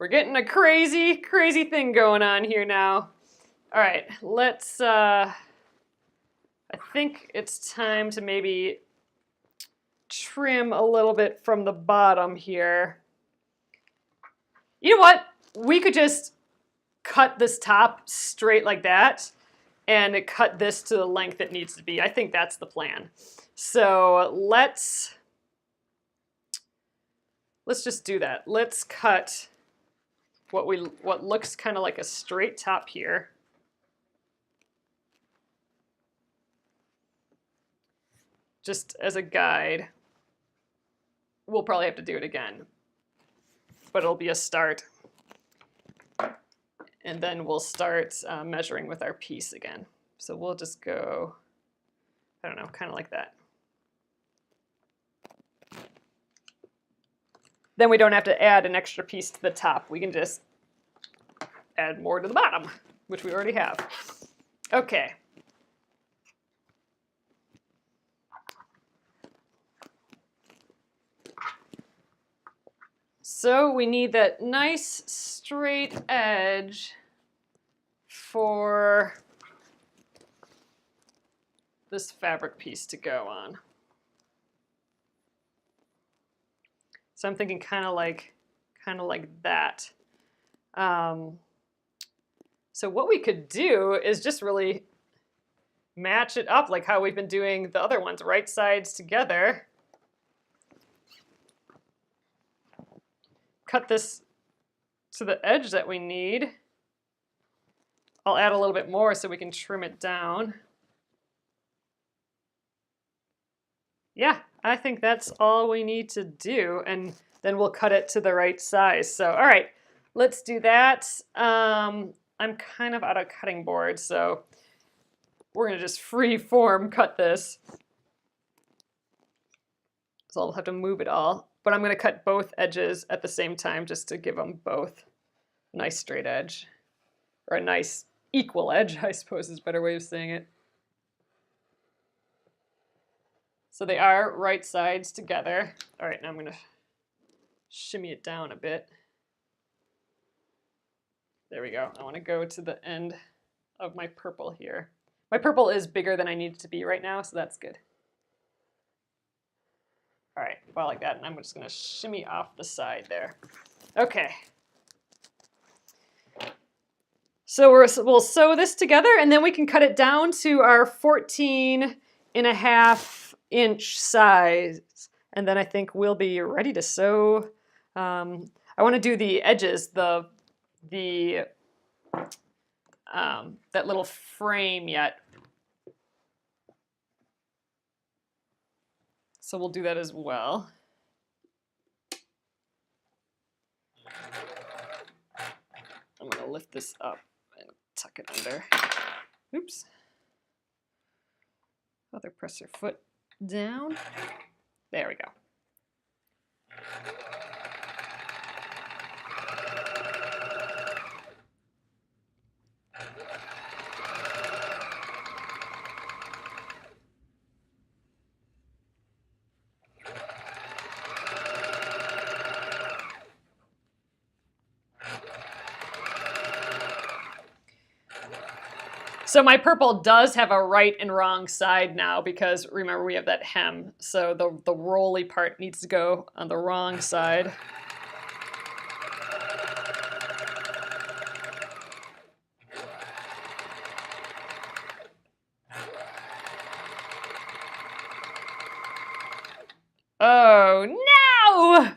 we're getting a crazy, crazy thing going on here now. All right, let's, I think it's time to maybe trim a little bit from the bottom here. You know what? We could just cut this top straight like that and cut this to the length it needs to be. I think that's the plan. So let's just do that. Let's cut what looks kind of like a straight top here. Just as a guide. We'll probably have to do it again, but it'll be a start. And then we'll start measuring with our piece again. So we'll just go, I don't know, kind of like that. Then we don't have to add an extra piece to the top. We can just add more to the bottom, which we already have. Okay. So we need that nice straight edge for this fabric piece to go on. So I'm thinking kind of like that. So what we could do is just really match it up like how we've been doing the other ones, right sides together. Cut this to the edge that we need. I'll add a little bit more so we can trim it down. Yeah, I think that's all we need to do, and then we'll cut it to the right size. So, all right, let's do that. I'm kind of out of cutting board, so we're gonna just free form cut this. So I'll have to move it all, but I'm gonna cut both edges at the same time just to give them both a nice straight edge, or a nice equal edge, I suppose is a better way of saying it. So they are right sides together. All right, now I'm gonna shimmy it down a bit. There we go. I wanna go to the end of my purple here. My purple is bigger than I need it to be right now, so that's good. All right, about like that, and I'm just gonna shimmy off the side there. Okay. So we'll sew this together, and then we can cut it down to our 14.5-inch size, and then I think we'll be ready to sew. I want to do the edges, that little frame yet. So we'll do that as well. I'm going to lift this up and tuck it under. Oops. Other press your foot down. There we go. So my purple does have a right and wrong side now because remember we have that hem. So the rolly part needs to go on the wrong side. Oh no!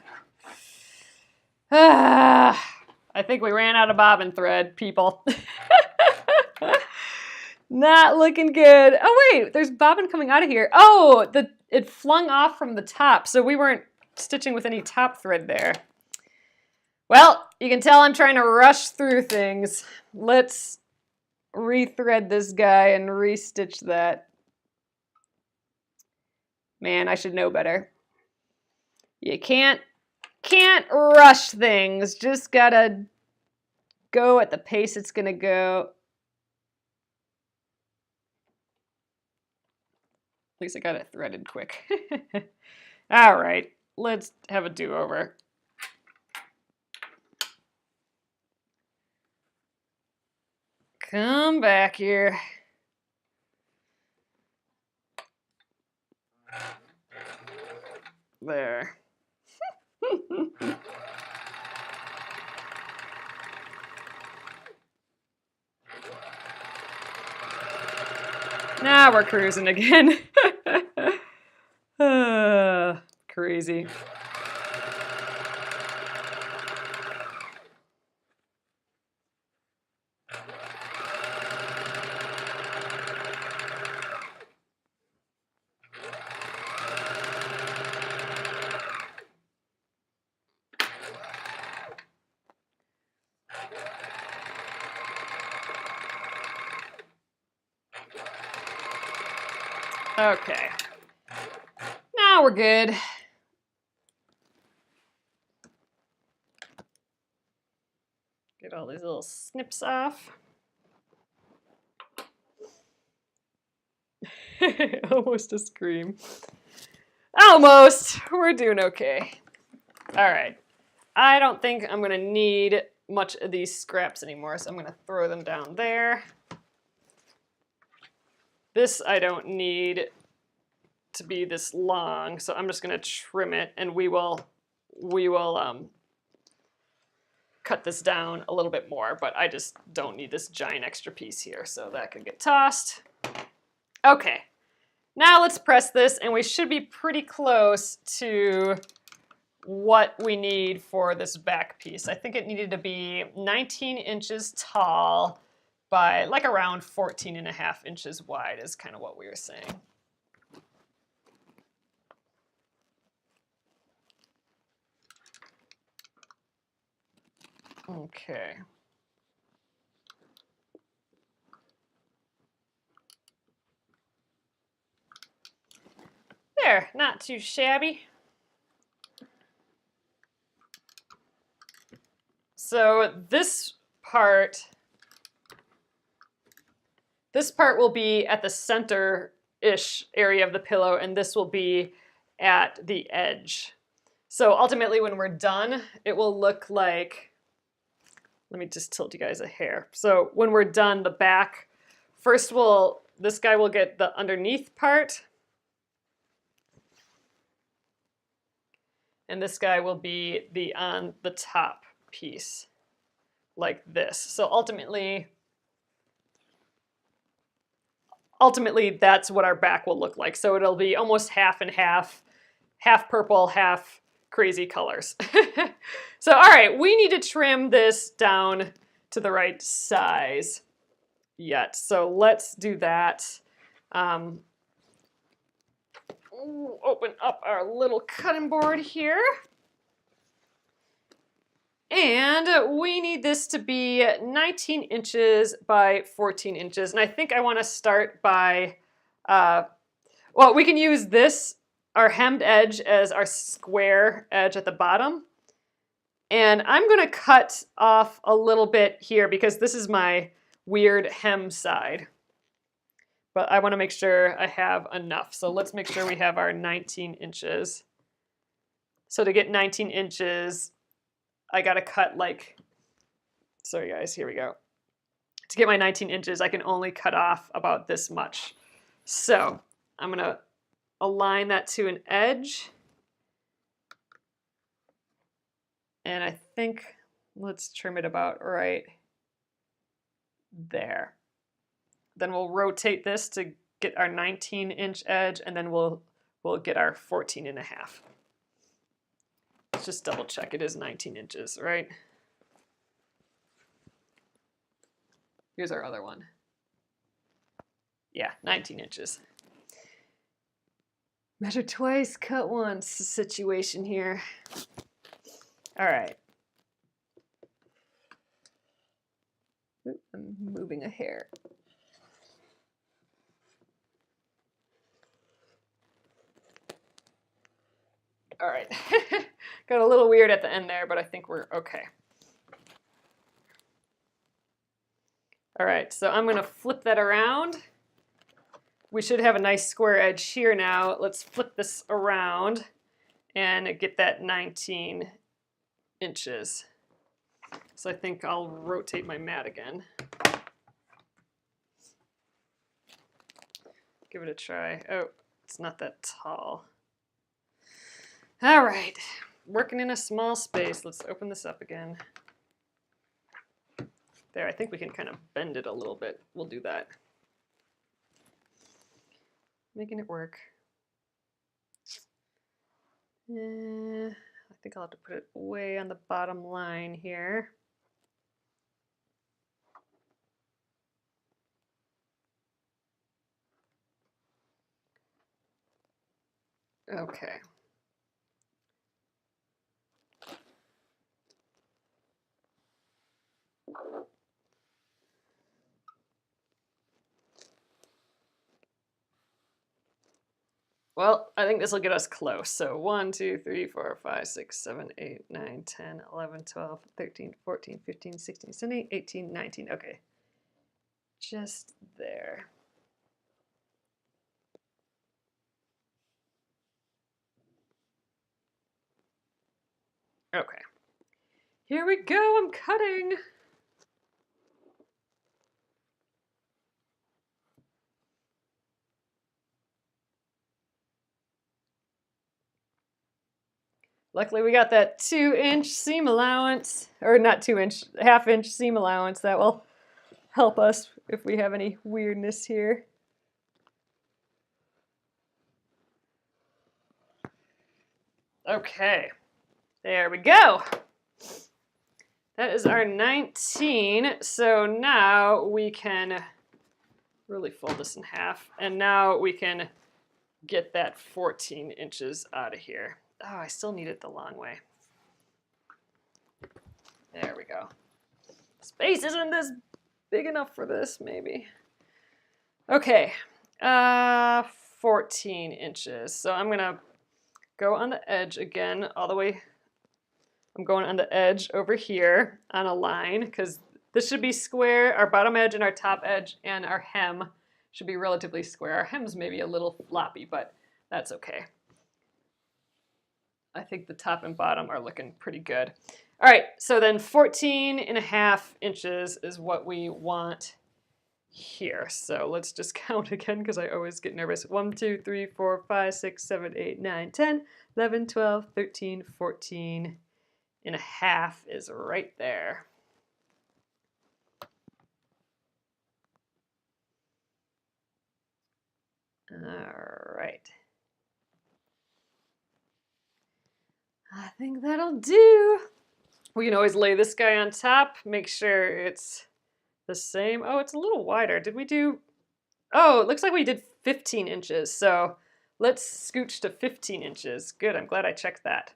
I think we ran out of bobbin thread, people. Not looking good. Oh wait, there's bobbin coming out of here. Oh, it flung off from the top, so we weren't stitching with any top thread there. Well, you can tell I'm trying to rush through things. Let's rethread this guy and restitch that. Man, I should know better. You can't rush things. Just gotta go at the pace it's gonna go. At least I got it threaded quick. All right, let's have a do-over. Come back here. There. Now we're cruising again. Crazy. Okay. Now we're good. Get all these little snips off. Almost a scream. Almost. We're doing okay. All right. I don't think I'm gonna need much of these scraps anymore, so I'm gonna throw them down there. This I don't need to be this long, so I'm just gonna trim it, and we will cut this down a little bit more, but I just don't need this giant extra piece here, so that can get tossed. Okay, now let's press this, and we should be pretty close to what we need for this back piece. I think it needed to be 19 inches tall by like around 14.5 inches wide is kind of what we were saying. Okay. There, not too shabby. So this part will be at the center-ish area of the pillow, and this will be at the edge. So ultimately, when we're done, it will look like, let me just tilt you guys a hair. So when we're done, the back, first this guy will get the underneath part, and this guy will be the on the top piece, like this. So ultimately, that's what our back will look like. So it'll be almost half and half purple, half crazy colors. So, all right, we need to trim this down to the right size yet. So let's do that. Open up our little cutting board here. And we need this to be 19 inches by 14 inches. And I think I want to start by, well, we can use this, our hemmed edge, as our square edge at the bottom. And I'm going to cut off a little bit here because this is my weird hem side. But I want to make sure I have enough. So let's make sure we have our 19 inches. So to get 19 inches, I got to cut like, sorry guys, here we go. To get my 19 inches, I can only cut off about this much. So I'm going to align that to an edge. And I think, let's trim it about right there. Then we'll rotate this to get our 19-inch edge, and then we'll get our 14.5. Let's just double check. It is 19 inches, right? Here's our other one. Yeah, 19 inches. Measure twice, cut once situation here. All right. Oop, I'm moving a hair. All right. Got a little weird at the end there, but I think we're okay. All right, so I'm going to flip that around. We should have a nice square edge here now. Let's flip this around and get that 19 inches. So I think I'll rotate my mat again. Give it a try. Oh, it's not that tall. All right, working in a small space. Let's open this up again. There, I think we can kind of bend it a little bit. We'll do that. Making it work. I think I'll have to put it way on the bottom line here. Okay. Well, I think this will get us close. So 1, 2, 3, 4, 5, 6, 7, 8, 9, 10, 11, 12, 13, 14, 15, 16, 17, 18, 19. Okay. Just there. Okay. Here we go, I'm cutting. Luckily we got that 2-inch seam allowance, or not 2-inch, half-inch seam allowance. That will help us if we have any weirdness here. Okay, there we go. That is our 19. So now we can really fold this in half, and now we can get that 14 inches out of here. Oh, I still need it the long way. There we go. Space isn't this big enough for this, maybe. Okay, 14 inches. So I'm gonna go on the edge again, all the way. I'm going on the edge over here on a line, because this should be square. Our bottom edge and our top edge and our hem should be relatively square. Our hem's maybe a little floppy, but that's okay. I think the top and bottom are looking pretty good. All right, so then 14.5 inches is what we want here. So let's just count again, because I always get nervous. 1, 2, 3, 4, 5, 6, 7, 8, 9, 10, 11, 12, 13, 14 and a half is right there. All right. I think that'll do. We can always lay this guy on top, make sure it's the same. Oh, it's a little wider. Did we do... Oh, it looks like we did 15 inches. So let's scooch to 15 inches. Good, I'm glad I checked that.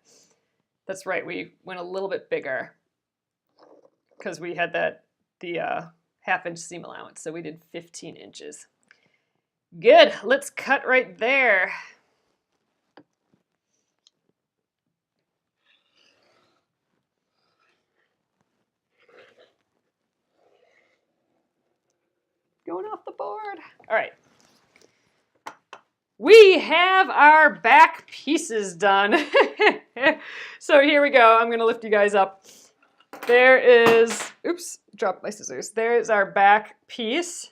That's right, we went a little bit bigger because we had the half-inch seam allowance. So we did 15 inches. Good, let's cut right there. Going off the board. All right. We have our back pieces done. So here we go. I'm going to lift you guys up. There is, oops, dropped my scissors. There is our back piece.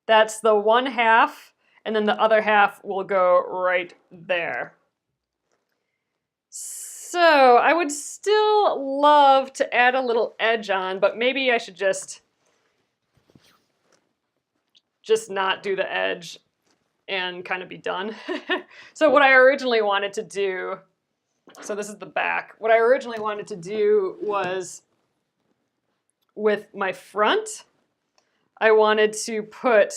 That's the one half, and then the other half will go right there. So I would still love to add a little edge on, but maybe I should just not do the edge and kind of be done. So what I originally wanted to do, so this is the back. What I originally wanted to do was with my front, I wanted to put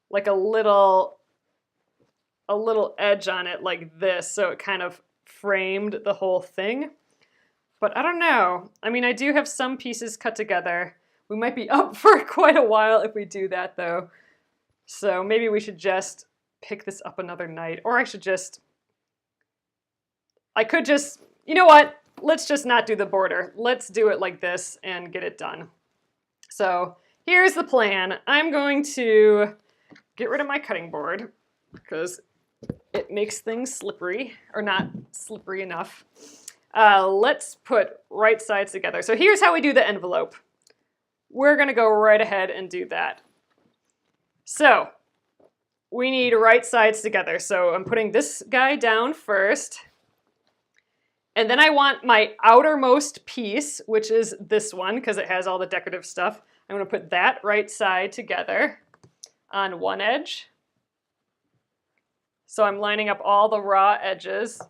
like a little edge on it like this, so it kind of framed the whole thing. But I don't know. I mean, I do have some pieces cut together. We might be up for quite a while if we do that, though. So maybe we should just pick this up another night. Or I could just, you know what? Let's just not do the border. Let's do it like this and get it done. So here's the plan. I'm going to get rid of my cutting board because it makes things slippery, or not slippery enough. Let's put right sides together. So here's how we do the envelope. We're going to go right ahead and do that. So we need right sides together. So I'm putting this guy down first. And then I want my outermost piece, which is this one, because it has all the decorative stuff. I'm going to put that right side together on one edge. So I'm lining up all the raw edges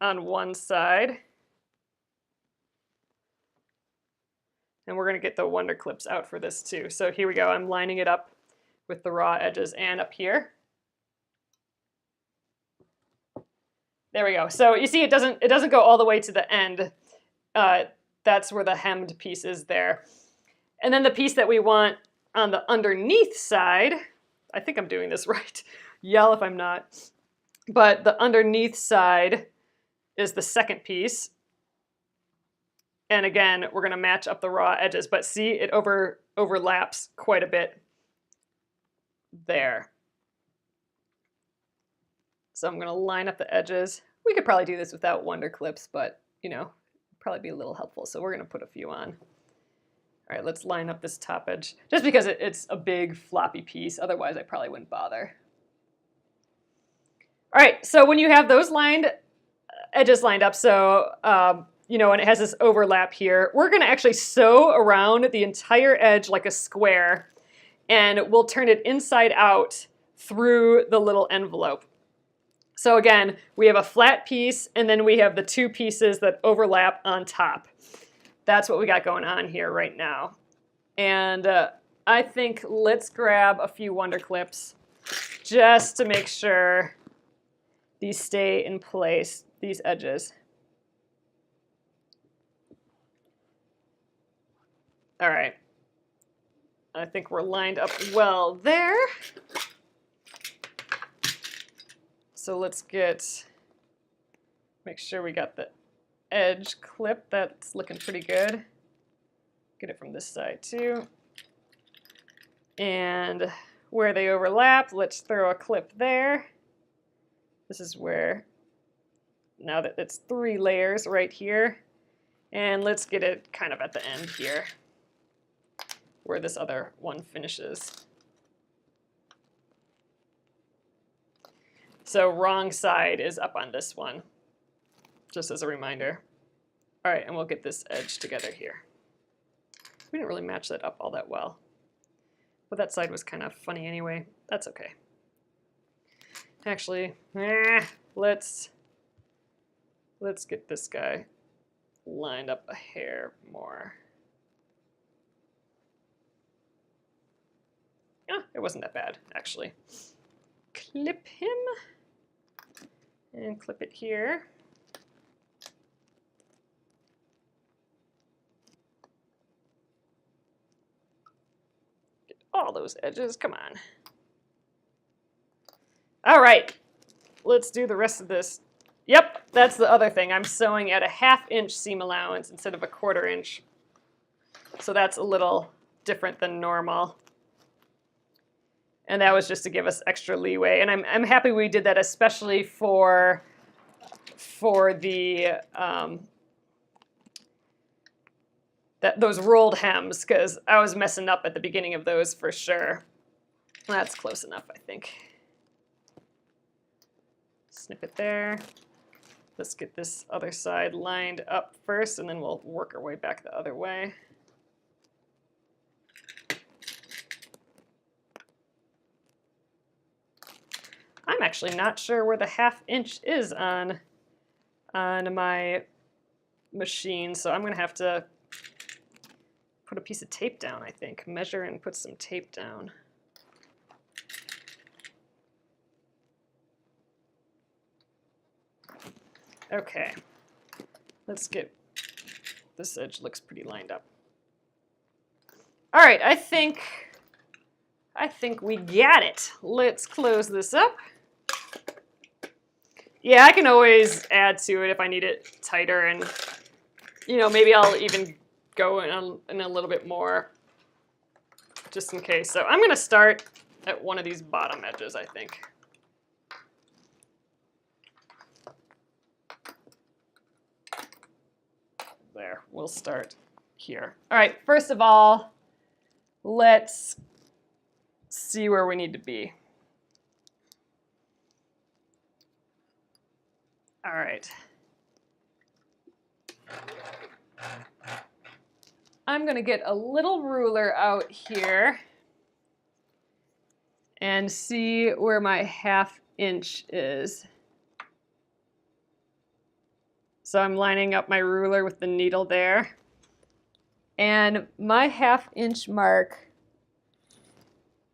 on one side. And we're going to get the Wonder Clips out for this too. So here we go. I'm lining it up with the raw edges and up here. There we go. So you see it doesn't go all the way to the end. That's where the hemmed piece is there. And then the piece that we want on the underneath side, I think I'm doing this right. Yell if I'm not. But the underneath side is the second piece. And again, we're going to match up the raw edges. But see, it overlaps quite a bit there. So I'm going to line up the edges. We could probably do this without Wonder Clips, but, you know, probably be a little helpful. So we're going to put a few on. All right, let's line up this top edge, just because it's a big floppy piece. Otherwise, I probably wouldn't bother. All right, so when you have those edges lined up, so you know, and it has this overlap here, we're going to actually sew around the entire edge like a square, and we'll turn it inside out through the little envelope. So again, we have a flat piece, and then we have the two pieces that overlap on top. That's what we got going on here right now. And I think let's grab a few Wonder Clips just to make sure these stay in place, these edges. All right. I think we're lined up well there. So let's make sure we got the edge clip. That's looking pretty good. Get it from this side too. And where they overlap, let's throw a clip there. This is where, now that it's 3 layers right here, and let's get it kind of at the end here, where this other one finishes. So wrong side is up on this one, just as a reminder. All right, and we'll get this edge together here. We didn't really match that up all that well, but that side was kind of funny anyway. That's okay. Actually, let's get this guy lined up a hair more. Yeah, it wasn't that bad, actually. Clip him and clip it here. Get all those edges, come on. All right, let's do the rest of this. Yep, that's the other thing. I'm sewing at a 1/2 inch seam allowance instead of a 1/4 inch. So that's a little different than normal. And that was just to give us extra leeway. And I'm happy we did that, especially for the those rolled hems, because I was messing up at the beginning of those for sure. That's close enough, I think. Snip it there. Let's get this other side lined up first, and then we'll work our way back the other way. I'm actually not sure where the 1/2 inch is on my machine, so I'm going to have to put a piece of tape down, I think. Measure and put some tape down. Okay, let's get, this edge looks pretty lined up. All right, I think we got it. Let's close this up. Yeah, I can always add to it if I need it tighter, and you know, maybe I'll even go in a little bit more just in case. So I'm going to start at one of these bottom edges, I think. There, we'll start here. All right, first of all, let's see where we need to be. All right. I'm going to get a little ruler out here and see where my 1/2 inch is. So I'm lining up my ruler with the needle there. And my 1/2 inch mark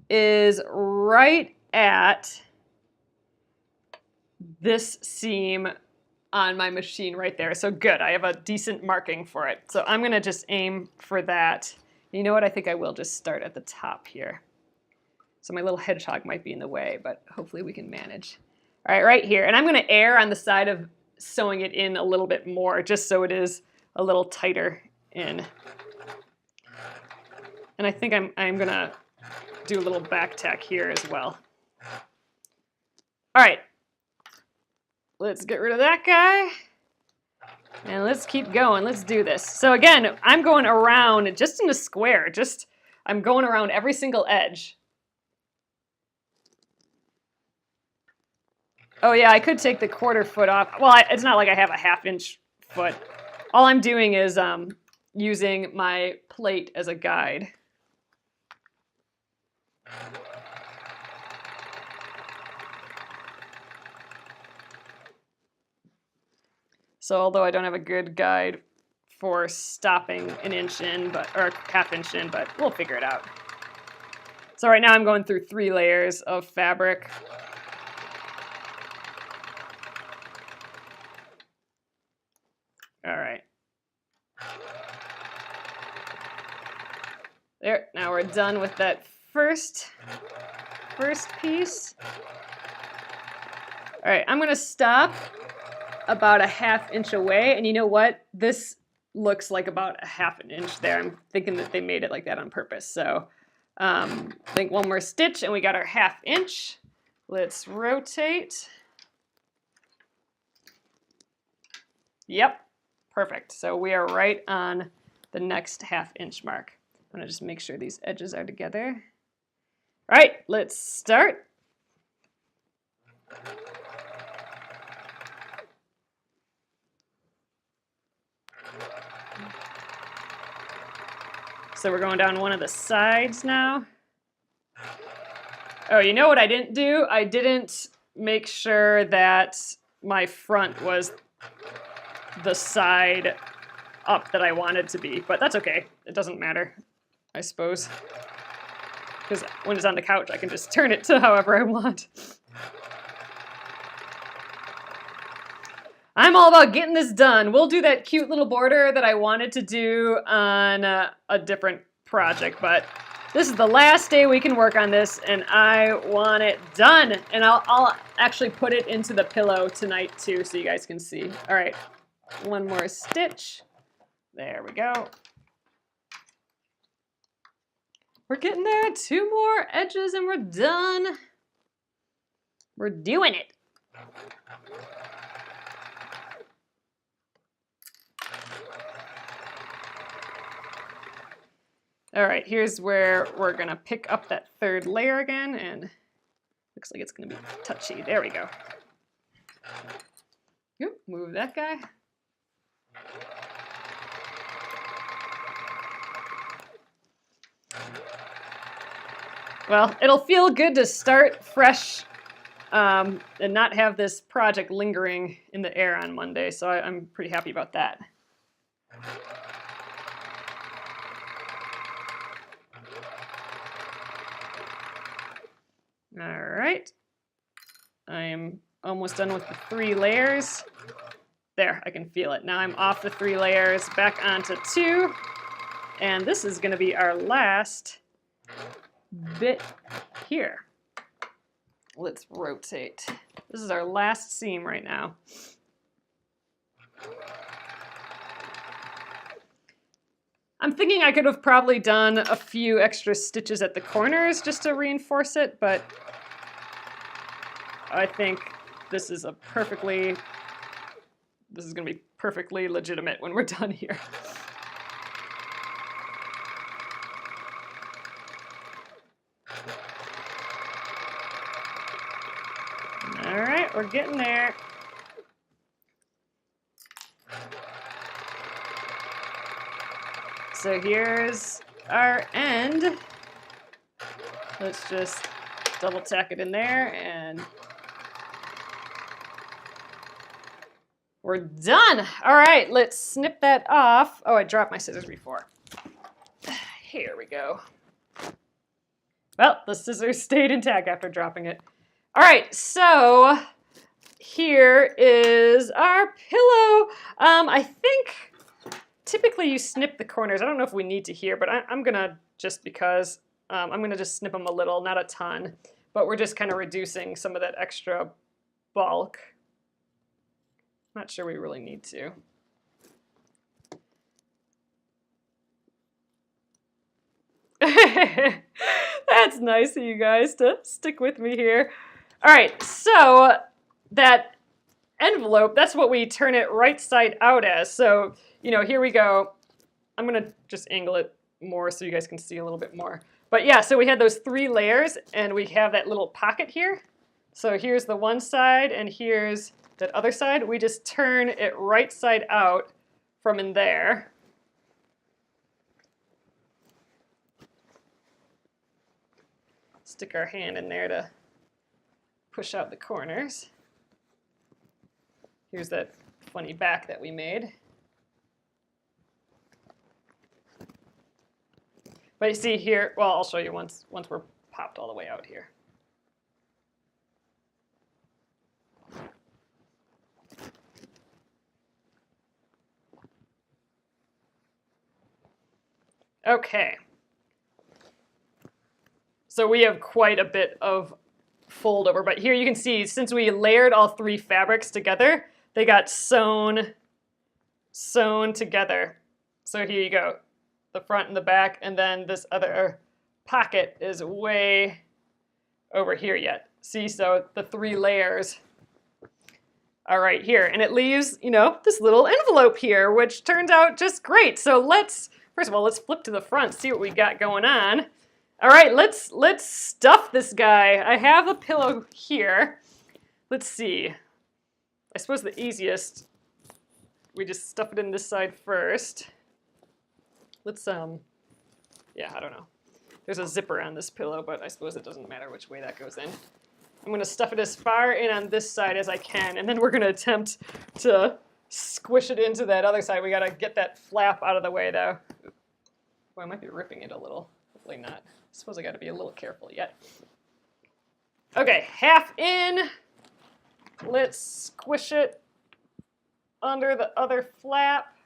is right at this seam on my machine right there. So good, I have a decent marking for it. So I'm gonna just aim for that. You know what, I think I will just start at the top here. So my little hedgehog might be in the way, but hopefully we can manage. All right, right here. And I'm gonna err on the side of sewing it in a little bit more, just so it is a little tighter in. And I think I'm gonna do a little back tack here as well. All right, let's get rid of that guy. And let's keep going. Let's do this. So again, I'm going around just in a square. I'm going around every single edge. Oh yeah, I could take the 1/4 foot off. Well, it's not like I have a 1/2 inch foot. All I'm doing is using my plate as a guide. So although I don't have a good guide for stopping an inch in, or 1/2 inch in, but we'll figure it out. So right now I'm going through 3 layers of fabric. All right. There, now we're done with that first piece. All right, I'm gonna stop about a 1/2 inch away, and you know what? This looks like about a 1/2 inch there. I'm thinking that they made it like that on purpose. So I think one more stitch and we got our 1/2 inch. Let's rotate. Yep, perfect. So we are right on the next 1/2 inch mark. I'm gonna just make sure these edges are together. All right, let's start. So we're going down one of the sides now. Oh, you know what I didn't do? I didn't make sure that my front was the side up that I wanted to be, but that's okay. It doesn't matter, I suppose. Because when it's on the couch, I can just turn it to however I want. I'm all about getting this done. We'll do that cute little border that I wanted to do on a different project, but this is the last day we can work on this, and I want it done. And I'll actually put it into the pillow tonight too, so you guys can see. All right, one more stitch. There we go. We're getting there. 2 more edges and we're done. We're doing it. All right, here's where we're gonna pick up that 3rd layer again, and looks like it's gonna be touchy. There we go. Oop, move that guy. Well, it'll feel good to start fresh and not have this project lingering in the air on Monday, so I'm pretty happy about that. All right, I am almost done with the 3 layers. There, I can feel it. Now I'm off the 3 layers, back onto 2, and this is gonna be our last bit here. Let's rotate. This is our last seam right now. I'm thinking I could have probably done a few extra stitches at the corners just to reinforce it, but I think this is gonna be perfectly legitimate when we're done here. All right, we're getting there. So here's our end. Let's just double tack it in there and we're done. All right, let's snip that off. Oh, I dropped my scissors before. Here we go. Well, the scissors stayed intact after dropping it. All right, so here is our pillow. I think typically you snip the corners. I don't know if we need to here, but I'm gonna just because I'm gonna just snip them a little, not a ton, but we're just kind of reducing some of that extra bulk. Not sure we really need to. That's nice of you guys to stick with me here. All right, so that envelope, that's what we turn it right side out as. So, you know, here we go. I'm going to just angle it more so you guys can see a little bit more. But yeah, so we had those 3 layers, and we have that little pocket here. So here's the one side, and here's that other side. We just turn it right side out from in there. Stick our hand in there to push out the corners. Here's that funny back that we made. But you see here, well, I'll show you once we're popped all the way out here. Okay. So we have quite a bit of fold over, but here you can see, since we layered all 3 fabrics together, they got sewn together. So here you go, the front and the back, and then this other pocket is way over here yet. See, so the 3 layers are right here, and it leaves, you know, this little envelope here, which turns out just great. So first of all, let's flip to the front, see what we got going on. All right, let's stuff this guy. I have a pillow here. Let's see. I suppose the easiest, we just stuff it in this side first. Let's, yeah, I don't know. There's a zipper on this pillow, but I suppose it doesn't matter which way that goes in. I'm going to stuff it as far in on this side as I can, and then we're going to attempt to squish it into that other side. We got to get that flap out of the way, though. Well, I might be ripping it a little. Hopefully not. I suppose I got to be a little careful yet. Okay, half in. Let's squish it under the other flap.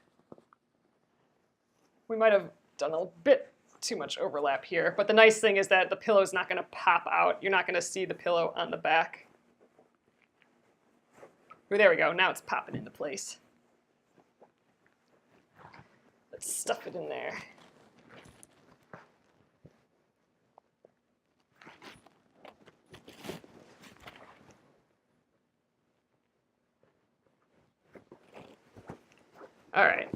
We might have done a bit too much overlap here, but the nice thing is that the pillow is not going to pop out. You're not going to see the pillow on the back. Ooh, there we go. Now it's popping into place. Let's stuff it in there. All right.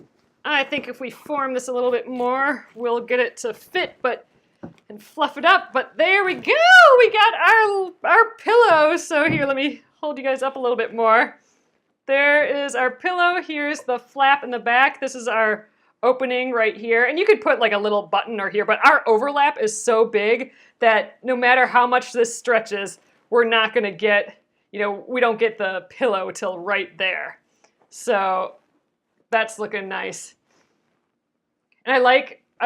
I think if we form this a little bit more, we'll get it to fit, and fluff it up. But there we go. We got our pillow. So here, let me hold you guys up a little bit more. There is our pillow. Here's the flap in the back. This is our opening right here. And you could put like a little button or here, but our overlap is so big that no matter how much this stretches, we're not going to get, you know, we don't get the pillow till right there. So that's looking nice. And I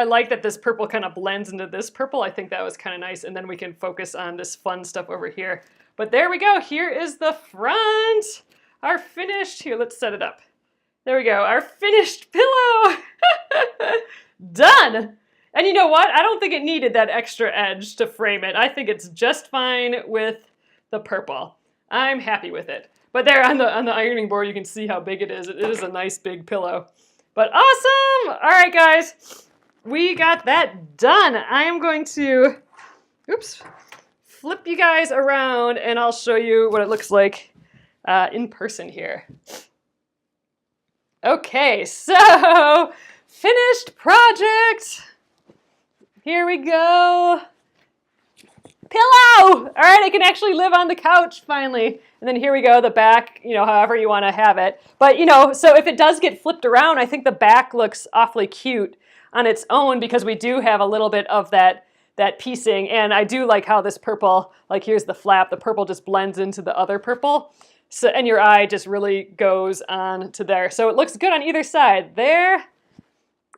like that this purple kind of blends into this purple. I think that was kind of nice. And then we can focus on this fun stuff over here. But there we go. Here is the front. Our finished, here, let's set it up. There we go. Our finished pillow. Done. And you know what? I don't think it needed that extra edge to frame it. I think it's just fine with the purple. I'm happy with it. But there on the ironing board, you can see how big it is. It is a nice big pillow. But awesome! All right, guys. We got that done. I am going to, flip you guys around, and I'll show you what it looks like in person here. Okay, so finished project. Here we go. Pillow! All right, I can actually live on the couch finally. And then here we go, the back, you know, however you want to have it. But, you know, so if it does get flipped around, I think the back looks awfully cute on its own because we do have a little bit of that piecing. And I do like how this purple, like here's the flap, the purple just blends into the other purple. So, and your eye just really goes on to there. So it looks good on either side, there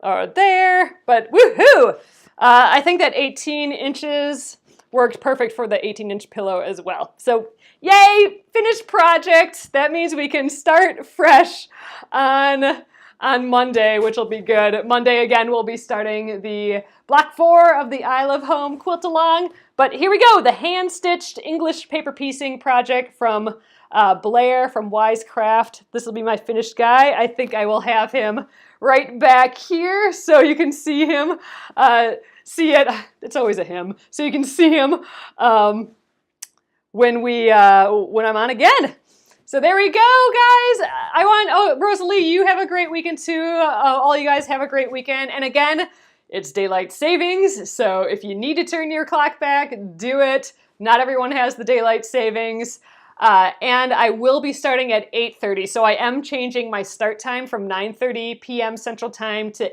or there, but woohoo! I think that 18 inches worked perfect for the 18-inch pillow as well. So yay, finished project. That means we can start fresh on Monday, which will be good. Monday, again, we'll be starting the block 4 of the I Love Home quilt along. But here we go, the hand-stitched English paper piecing project from Blair from Wisecraft. This will be my finished guy. I think I will have him right back here so you can see him. See it. It's always a him. So you can see him when I'm on again. So there we go, guys. Rosalie, you have a great weekend too. All you guys have a great weekend. And again, it's daylight savings. So if you need to turn your clock back, do it. Not everyone has the daylight savings. And I will be starting at 8:30. So I am changing my start time from 9:30 p.m. Central Time to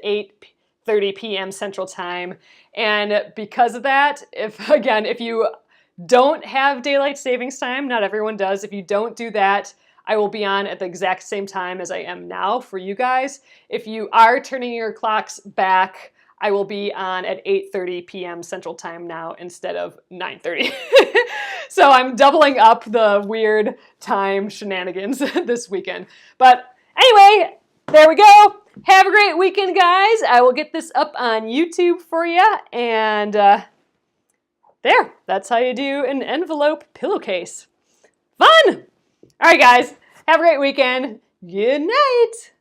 8:30 p.m. Central Time. And because of that, if you don't have daylight savings time, not everyone does. If you don't do that, I will be on at the exact same time as I am now for you guys. If you are turning your clocks back, I will be on at 8:30 p.m. Central Time now instead of 9:30. So I'm doubling up the weird time shenanigans this weekend. But anyway, there we go. Have a great weekend, guys. I will get this up on YouTube for you. And there, that's how you do an envelope pillowcase. Fun! All right, guys. Have a great weekend. Good night.